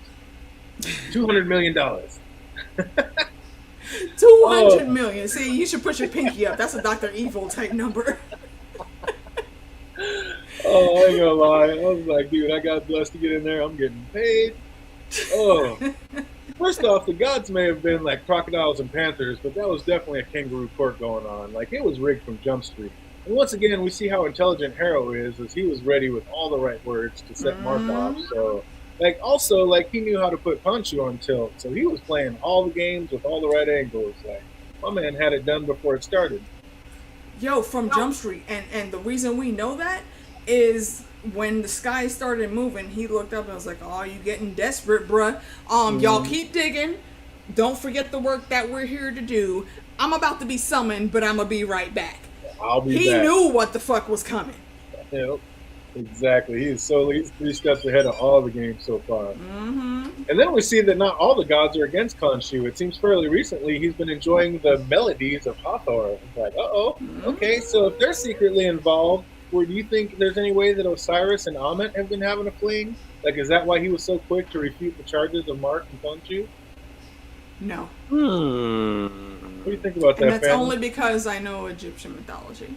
$200 million. 200 million. See, you should put your pinky up. That's a Dr. Evil type number. Oh, I ain't gonna lie. I was like, dude, I got blessed to get in there. I'm getting paid. Oh. First off, the gods may have been like crocodiles and panthers, but that was definitely a kangaroo court going on. Like, it was rigged from Jump Street. And once again, we see how intelligent Harrow is, as he was ready with all the right words to set Mark off. So, like, also, like, he knew how to put Khonshu on tilt. So he was playing all the games with all the right angles. Like, my man had it done before it started. Yo, from Jump Street. And the reason we know that is when the sky started moving, he looked up and was like, oh, you getting desperate, bruh. Y'all keep digging. Don't forget the work that we're here to do. I'm about to be summoned, but I'm going to be right back. I'll be he back. knew what the fuck was coming. Yep, exactly. He's 3 steps ahead of all the games so far. And then we see that not all the gods are against Khonshu. It seems fairly recently he's been enjoying the melodies of Hathor. It's like, okay, so if they're secretly involved, do you think there's any way that Osiris and Ammit have been having a fling? Like, is that why he was so quick to refute the charges of Mark and Khonshu? No. What do you think about that? And that's only because I know Egyptian mythology.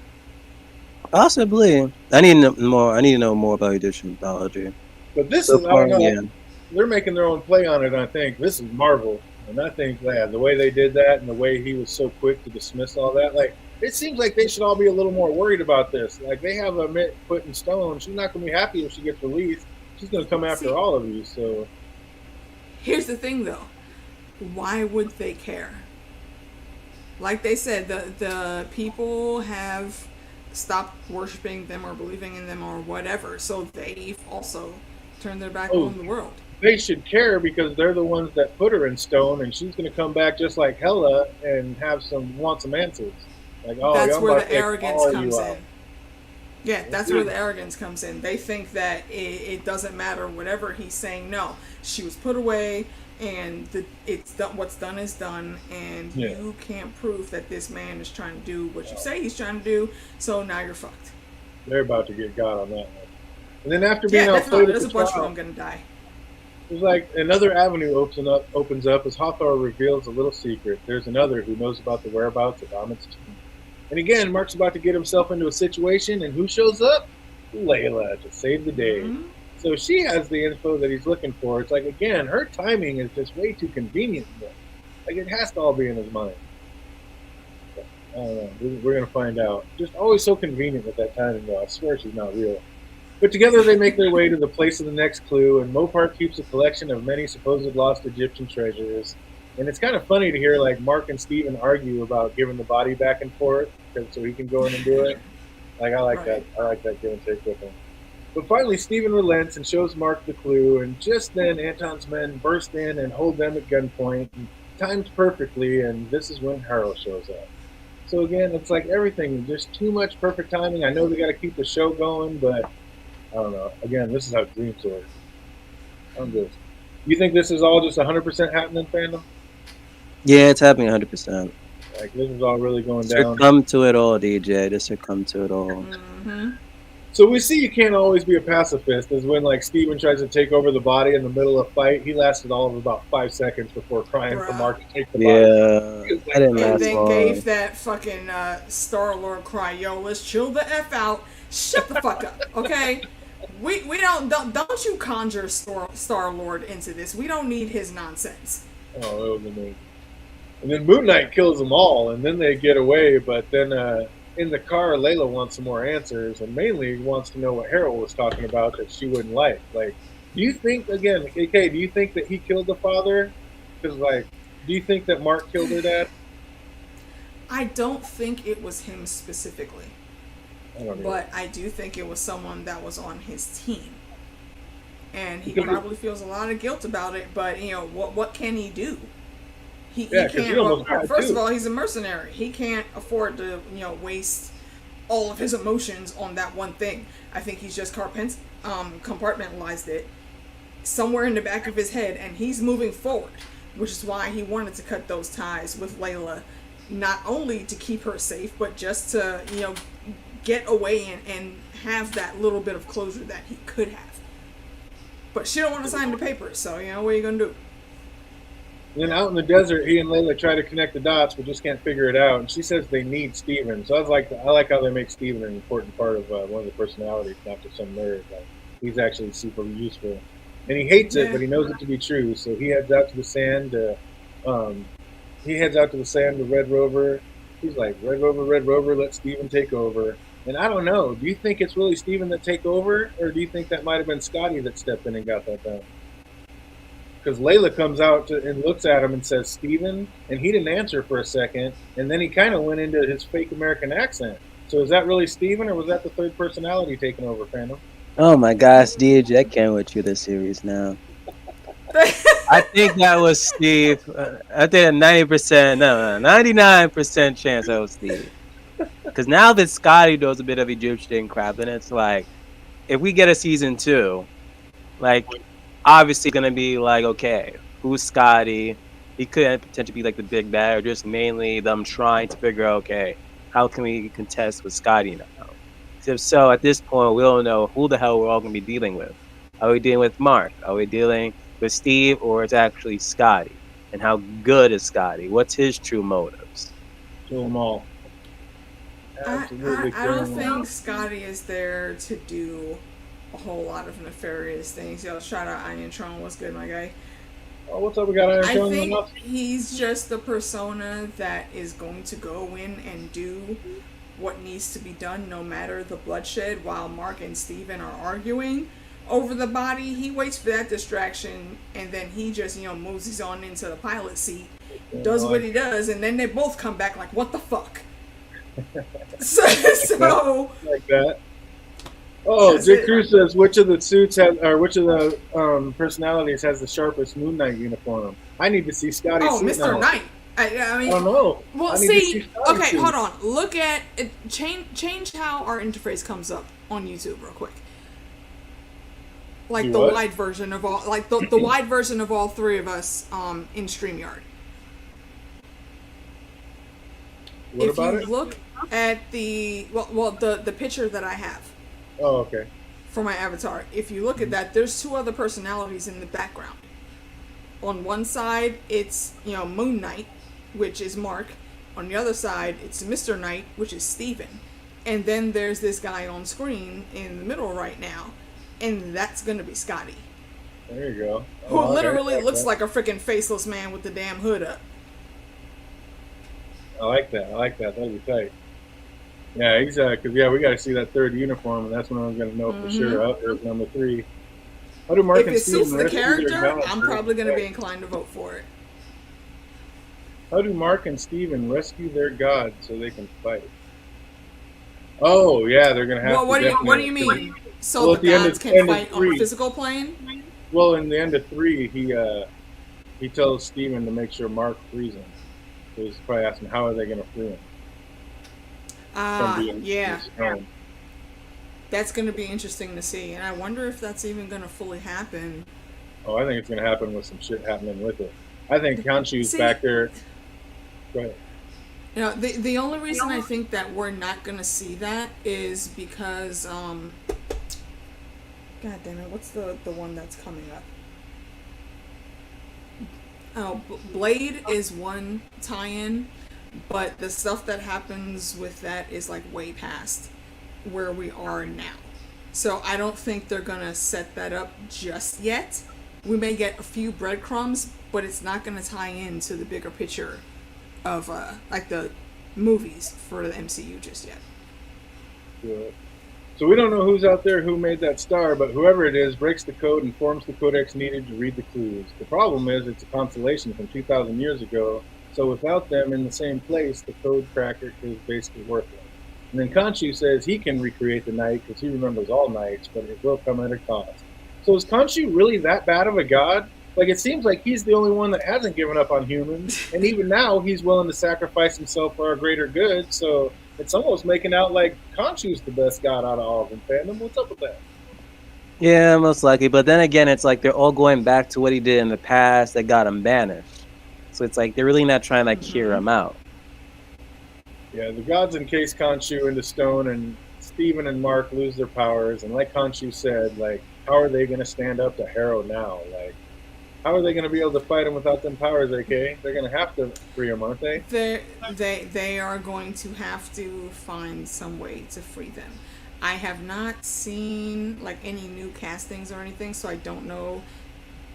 Possibly. I need to know more about Egyptian mythology. But this is, I don't know. They're making their own play on it, I think. This is Marvel. And I think, the way they did that and the way he was so quick to dismiss all that, like, it seems like they should all be a little more worried about this. Like, they have a mitt put in stone. She's not going to be happy if she gets released. She's going to come after all of you, so. Here's the thing, though. Why would they care? Like they said, the people have stopped worshiping them or believing in them or whatever, so they've also turned their back on the world. They should care because they're the ones that put her in stone, and she's going to come back just like Hela and want some answers. Like, that's where the arrogance comes in. Yeah, that's where the arrogance comes in. They think that it doesn't matter whatever he's saying. No, she was put away, and it's done. What's done is done, and you can't prove that this man is trying to do what you say he's trying to do. So now you're fucked. They're about to get God on that one. And then after being outplayed, there's a bunch of them gonna die. It's like another avenue opens up as Hathor reveals a little secret. There's another who knows about the whereabouts of Ammit's tomb. And again, Mark's about to get himself into a situation, and who shows up? Layla to save the day. So she has the info that he's looking for. It's like, again, her timing is just way too convenient. Like, it has to all be in his mind. But, I don't know. We're going to find out. Just always so convenient with that timing, though. I swear she's not real. But together they make their way to the place of the next clue, and Mopar keeps a collection of many supposed lost Egyptian treasures. And it's kind of funny to hear like Mark and Steven argue about giving the body back and forth so he can go in and do it. Like I like that. I like that give and take with him. But finally, Steven relents and shows Mark the clue, and just then Anton's men burst in and hold them at gunpoint, and timed perfectly, and this is when Harold shows up. So again, it's like everything, just too much perfect timing. I know they got to keep the show going, but I don't know. Again, this is how dreams work. I'm just. You think this is all just 100% happening, fandom? Yeah, it's happening 100%. Like this is all really going down. Succumb to it all, DJ. Just succumb to it all. Mm-hmm. So we see you can't always be a pacifist. Is when like Steven tries to take over the body in the middle of a fight. He lasted all of about 5 seconds before crying for Mark to take the body. Yeah, I didn't last And then long. gave that fucking Star-Lord cry, yo, let's chill the F out. Shut the fuck up, okay? We don't you conjure Star-Lord into this. We don't need his nonsense. Oh, that was amazing. And then Moon Knight kills them all, and then they get away. But then in the car, Layla wants some more answers, and mainly wants to know what Harold was talking about that she wouldn't like. Like, do you think, again, AK, do you think that he killed the father? Because, like, do you think that Mark killed her dad? I don't think it was him specifically. But I do think it was someone that was on his team. And he probably feels a lot of guilt about it, but, you know, what can he do? He can't. First of all, he's a mercenary. He can't afford to, you know, waste all of his emotions on that one thing. I think he's just compartmentalized it somewhere in the back of his head, and he's moving forward, which is why he wanted to cut those ties with Layla, not only to keep her safe, but just to, you know, get away and have that little bit of closure that he could have. But she don't want to sign the papers, so, you know, what are you going to do? And then out in the desert, he and Layla try to connect the dots, but just can't figure it out. And she says they need Steven. So I like how they make Steven an important part of one of the personalities, not just some nerd. Like, he's actually super useful, and he hates it, but he knows it to be true. So he heads out to the sand. Red Rover. He's like, Red Rover, let Steven take over. And I don't know. Do you think it's really Steven that take over, or do you think that might have been Scotty that stepped in and got that done? Because Layla comes out and looks at him and says, Steven, and he didn't answer for a second, and then he kind of went into his fake American accent. So is that really Steven, or was that the third personality taking over, fandom? Oh my gosh, DJ, I can't watch you this series now. I think that was Steve. I think 99% chance that was Steve. Because now that Scotty knows a bit of Egyptian crap, then it's like, if we get a season 2, like, obviously going to be like, okay, who's Scotty? He could potentially be like the big bad, or just mainly them trying to figure out, okay, how can we contest with Scotty now? If so, at this point, we don't know who the hell we're all going to be dealing with. Are we dealing with Mark? Are we dealing with Steve, or it's actually Scotty? And how good is Scotty? What's his true motives? Kill them all. I don't think Scotty is there to do a whole lot of nefarious things. Yo, shout out Iron Tron. What's good, my guy? Oh, what's up? We got Iron Tron. I think he's just the persona that is going to go in and do what needs to be done, no matter the bloodshed, while Mark and Steven are arguing over the body. He waits for that distraction, and then he just, you know, moves on into the pilot seat, does what he does, and then they both come back like, what the fuck? so like that. Oh, Jake Cruz says, which of the suits has, or which of the personalities has the sharpest Moon Knight uniform? I need to see Scotty. Oh, Mr. Knight. I mean, I don't know. Well, see, okay, hold on. Look at it. Change how our interface comes up on YouTube real quick. Like the wide version of all, like the wide version of all three of us in StreamYard. If you look at the the picture that I have. Oh, okay. For my avatar, if you look at that, there's two other personalities in the background. On one side, it's, you know, Moon Knight, which is Mark. On the other side, it's Mr. Knight, which is Steven. And then there's this guy on screen in the middle right now, and that's gonna be Scotty. There you go. Who literally looks like a freaking faceless man with the damn hood up. I like that. That'd be tight. Yeah, exactly. Because yeah, we got to see that third uniform, and that's when I'm going to know for sure. Mm-hmm. Oh, there's number 3. How do Mark If and it Steven suits the rescue their character, god I'm so they probably can going to be fight? inclined to vote for it. How do Mark and Steven rescue their god so they can fight? Oh yeah, they're going to have Well, to what do definitely. you mean? So Well, the at the end gods of can end of fight on the 3, physical plane? well, in the end of 3, he tells Steven to make sure Mark frees him. So he's probably asking how are they going to free him from being Yeah. stoned. That's going to be interesting to see. And I wonder if that's even going to fully happen. Oh, I think it's going to happen with some shit happening with it. I think Khonshu's See, back there. Go ahead. the only reason I think that we're not going to see that is because, God damn it, what's the one that's coming up? Oh, Blade is one tie-in, but the stuff that happens with that is like way past where we are now. So I don't think they're gonna set that up just yet. We may get a few breadcrumbs, but it's not gonna tie into the bigger picture of like the movies for the MCU just yet. Yeah. So we don't know who's out there who made that star, but whoever it is breaks the code and forms the codex needed to read the clues. The problem is it's a constellation from 2,000 years ago, so without them in the same place, the code cracker is basically worthless. And then Khonshu says he can recreate the night because he remembers all nights, but it will come at a cost. So is Khonshu really that bad of a god? Like, it seems like he's the only one that hasn't given up on humans, and even now he's willing to sacrifice himself for our greater good, so it's almost making out like Khonshu's the best god out of all of them, fandom. What's up with that? Yeah, most likely. But then again, it's like they're all going back to what he did in the past that got him banished. So it's like they're really not trying to like hear him out. Yeah, the gods encase Khonshu into stone, and Steven and Mark lose their powers. And like Khonshu said, like, how are they going to stand up to Harrow now? Like, how are they going to be able to fight him without them powers, AK? They're going to have to free him, aren't they? They are going to have to find some way to free them. I have not seen like any new castings or anything, so I don't know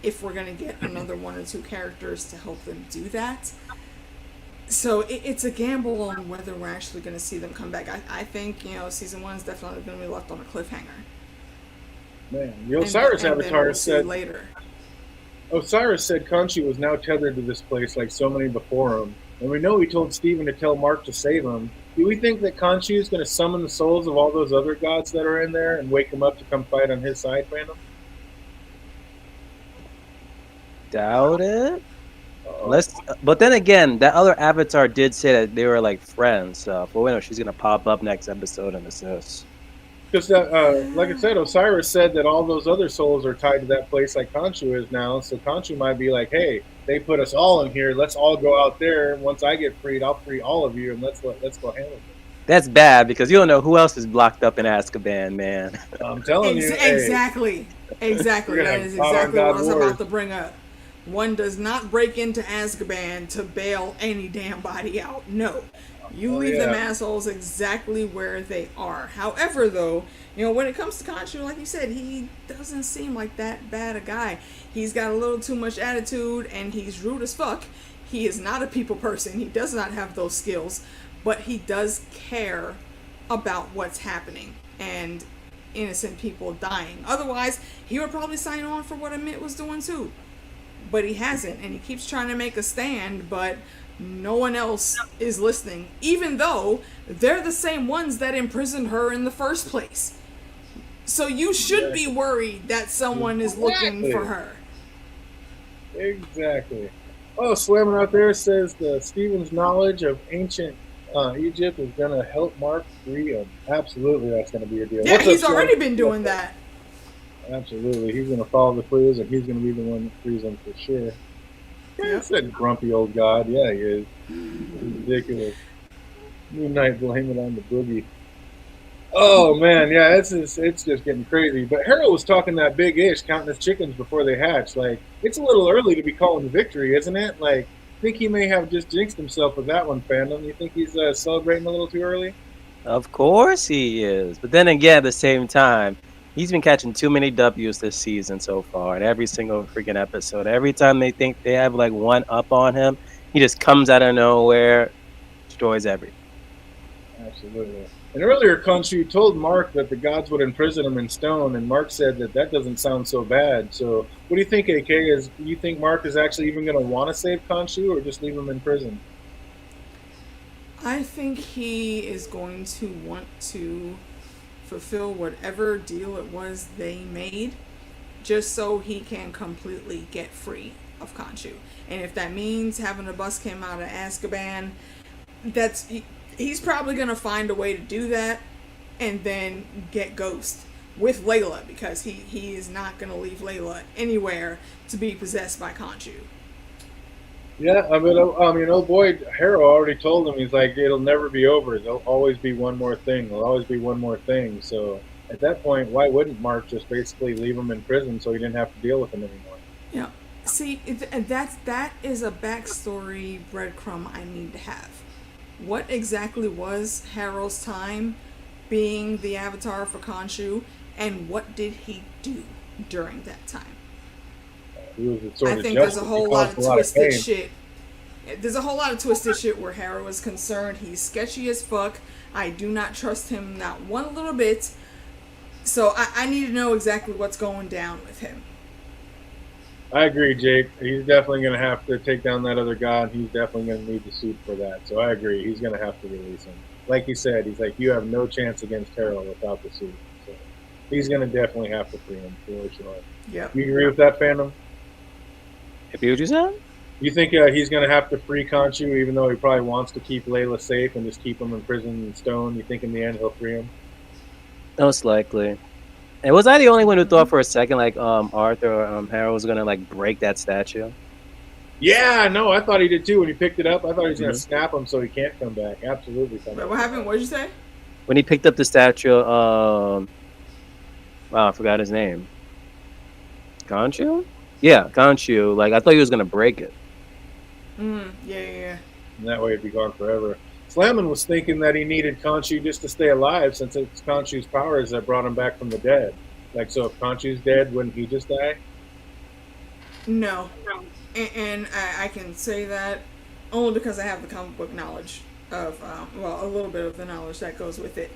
if we're gonna get another one or two characters to help them do that. So it's a gamble on whether we're actually going to see them come back. I think season 1 is definitely going to be left on a cliffhanger. Man, the Osiris Avatar we'll said later. Osiris said Khonshu was now tethered to this place like so many before him, and we know he told Steven to tell Mark to save him. Do we think that Khonshu is going to summon the souls of all those other gods that are in there and wake them up to come fight on his side, fandom? Doubt it. But then again, that other Avatar did say that they were like friends. So, but we know she's gonna pop up next episode and assist. Because, like I said, Osiris said that all those other souls are tied to that place like Khonshu is now. So Khonshu might be like, hey, they put us all in here. Let's all go out there. Once I get freed, I'll free all of you, and let's go handle it. That's bad because you don't know who else is blocked up in Azkaban, man. I'm telling you. Exactly. Exactly. That is exactly what I was about to bring up. One does not break into Azkaban to bail any damn body out. No. You leave them assholes exactly where they are. However, though, when it comes to Khonshu, like you said, he doesn't seem like that bad a guy. He's got a little too much attitude, and he's rude as fuck. He is not a people person. He does not have those skills, but he does care about what's happening and innocent people dying. Otherwise, he would probably sign on for what Amit was doing too. But he hasn't, and he keeps trying to make a stand, but no one else is listening, even though they're the same ones that imprisoned her in the first place. So you should be worried that someone is looking for her. Exactly. Oh, Slamming out there says the Steven's knowledge of ancient Egypt is going to help Mark free him. Absolutely, that's going to be a deal. Yeah, he's already been doing that. Absolutely. He's going to follow the clues, and he's going to be the one that frees him for sure. Yeah, that's a grumpy old god. Yeah, he is. He's ridiculous. Moon Knight blame it on the boogie. Oh, man. Yeah, it's just getting crazy. But Harold was talking that big ish, counting his chickens before they hatch. Like, it's a little early to be calling victory, isn't it? Like, I think he may have just jinxed himself with that one, fandom. You think he's celebrating a little too early? Of course he is. But then again, at the same time, he's been catching too many W's this season so far. In every single freaking episode. Every time they think they have like one up on him, he just comes out of nowhere, destroys everything. Absolutely. And earlier, Khonshu told Mark that the gods would imprison him in stone, and Mark said that that doesn't sound so bad. So, what do you think, AK? Do you think Mark is actually even going to want to save Khonshu, or just leave him in prison? I think he is going to want to fulfill whatever deal it was they made, just so he can completely get free of Khonshu. And if that means having to bust him out of Azkaban, he's probably gonna find a way to do that, and then get Ghost with Layla, because he is not gonna leave Layla anywhere to be possessed by Khonshu. Yeah, old boy Harrow already told him, he's like, it'll never be over. There'll always be one more thing. There'll always be one more thing. So at that point, why wouldn't Mark just basically leave him in prison so he didn't have to deal with him anymore? Yeah. See, that is a backstory breadcrumb I need to have. What exactly was Harrow's time being the avatar for Khonshu, and what did he do during that time? He was a sort I of think there's justice. a He whole lot caused of a lot of twisted pain. shit. There's a whole lot of twisted shit where Harrow is concerned. He's sketchy as fuck. I do not trust him not one little bit. So I need to know exactly what's going down with him. I agree, Jake. He's definitely going to have to take down that other god. He's definitely going to need the suit for that. So I agree. He's going to have to release him. Like he said, he's like, you have no chance against Harrow without the suit. So he's going to definitely have to free him for sure. Yep. You agree with that, fandom? If you just said? You think he's going to have to free Khonshu, even though he probably wants to keep Layla safe and just keep him in prison in stone? You think in the end he'll free him? Most likely. And was I the only one who thought for a second like Arthur or Harold was gonna like break that statue? Yeah, no, I thought he did too. When he picked it up, I thought he was going to snap him so he can't come back. Absolutely. But what happened? What did you say? When he picked up the statue, wow, I forgot his name. Khonshu? Yeah, Khonshu. Like I thought he was gonna break it. Yeah. And that way it'd be gone forever. Slammin was thinking that he needed Khonshu just to stay alive, since it's Khonshu's powers that brought him back from the dead. Like, so if Khonshu's dead, wouldn't he just die? No. And I can say that only because I have the comic book knowledge of, a little bit of the knowledge that goes with it.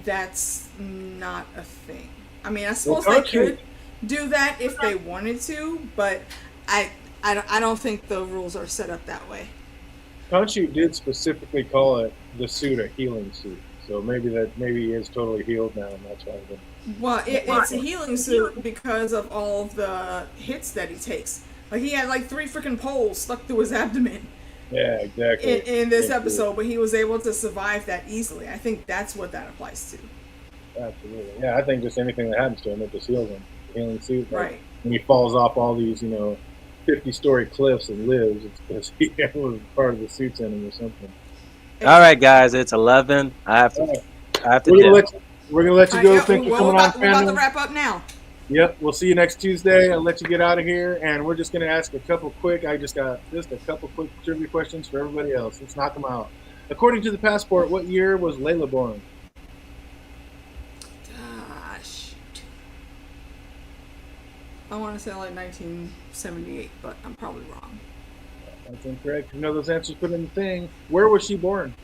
That's not a thing. I mean, I suppose they could do that if they wanted to, but I don't think the rules are set up that way. Khonshu did specifically call it the suit a healing suit, so maybe he is totally healed now, and that's why. Well, it's a healing suit because of all of the hits that he takes. Like he had like 3 freaking poles stuck through his abdomen. Yeah, exactly. In this episode, but he was able to survive that easily. I think that's what that applies to. Absolutely. Yeah, I think just anything that happens to him, it just heals him. The healing suit, like, right? When he falls off all these, 50-story cliffs and lives, it's because he was part of the suit's in him or something. All right, guys, it's 11. I have to. We're gonna let you go. Thank you for coming on, we're about to wrap up now. Yep, we'll see you next Tuesday. I'll let you get out of here, and we're just gonna ask a couple quick. I just got just a couple quick trivia questions for everybody else. Let's knock them out. According to the passport, what year was Layla born? Gosh, I want to say like 1978, but I'm probably wrong. That's incorrect. You know those answers put in the thing. Where was she born?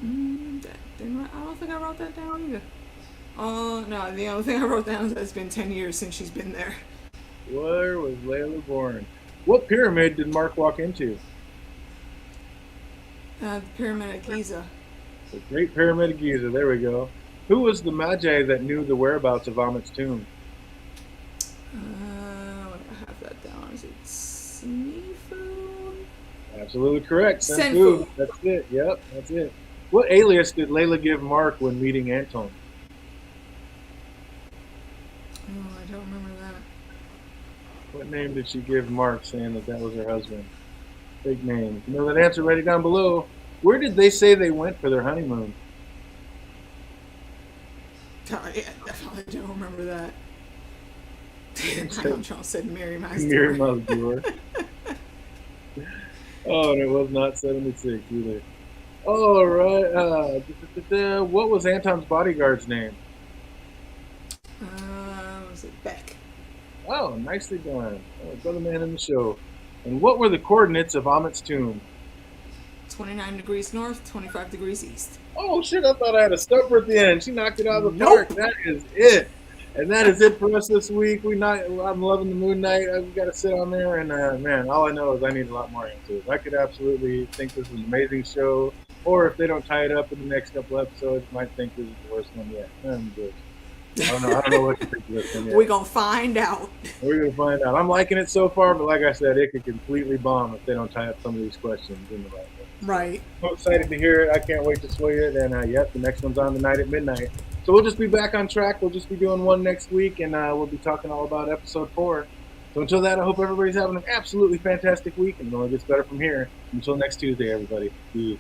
I don't think I wrote that down either. No, the only thing I wrote down is that it's been 10 years since she's been there. Where was Layla born? What pyramid did Mark walk into? The Pyramid of Giza. The Great Pyramid of Giza. There we go. Who was the Magi that knew the whereabouts of Amit's tomb? I have that down. Is it Sneefu? Absolutely correct. Senfu. That's it. Yep, that's it. What alias did Layla give Mark when meeting Anton? Oh, I don't remember that. What name did she give Mark, saying that was her husband? Fake name. You know that answer? Write it down below. Where did they say they went for their honeymoon? Yeah, definitely don't remember that. I said Mary Mazdur. Mary Mazdur. Oh, and it was not 76 either. All right. What was Anton's bodyguard's name? Was it Beck? Oh, nicely done. Brother man in the show. And what were the coordinates of Amit's tomb? 29 degrees north, 25 degrees east. Oh shit! I thought I had a stumper at the end. She knocked it out of the Nope. park. That is it. And that is it for us this week. I'm loving the Moon Knight. I've got to sit on there, and man, all I know is I need a lot more answers. I could absolutely think this is an amazing show, or if they don't tie it up in the next couple episodes, might think this is the worst one yet. I don't know. I don't know what to think of this one yet. We're gonna find out. We're gonna find out. I'm liking it so far, but like I said, it could completely bomb if they don't tie up some of these questions in the right way. Right. I'm excited to hear it. I can't wait to sway it. And yep, the next one's on tonight at midnight. So we'll just be back on track. We'll just be doing one next week, and we'll be talking all about episode 4. So until that, I hope everybody's having an absolutely fantastic week, and it only gets better from here. Until next Tuesday, everybody. Peace.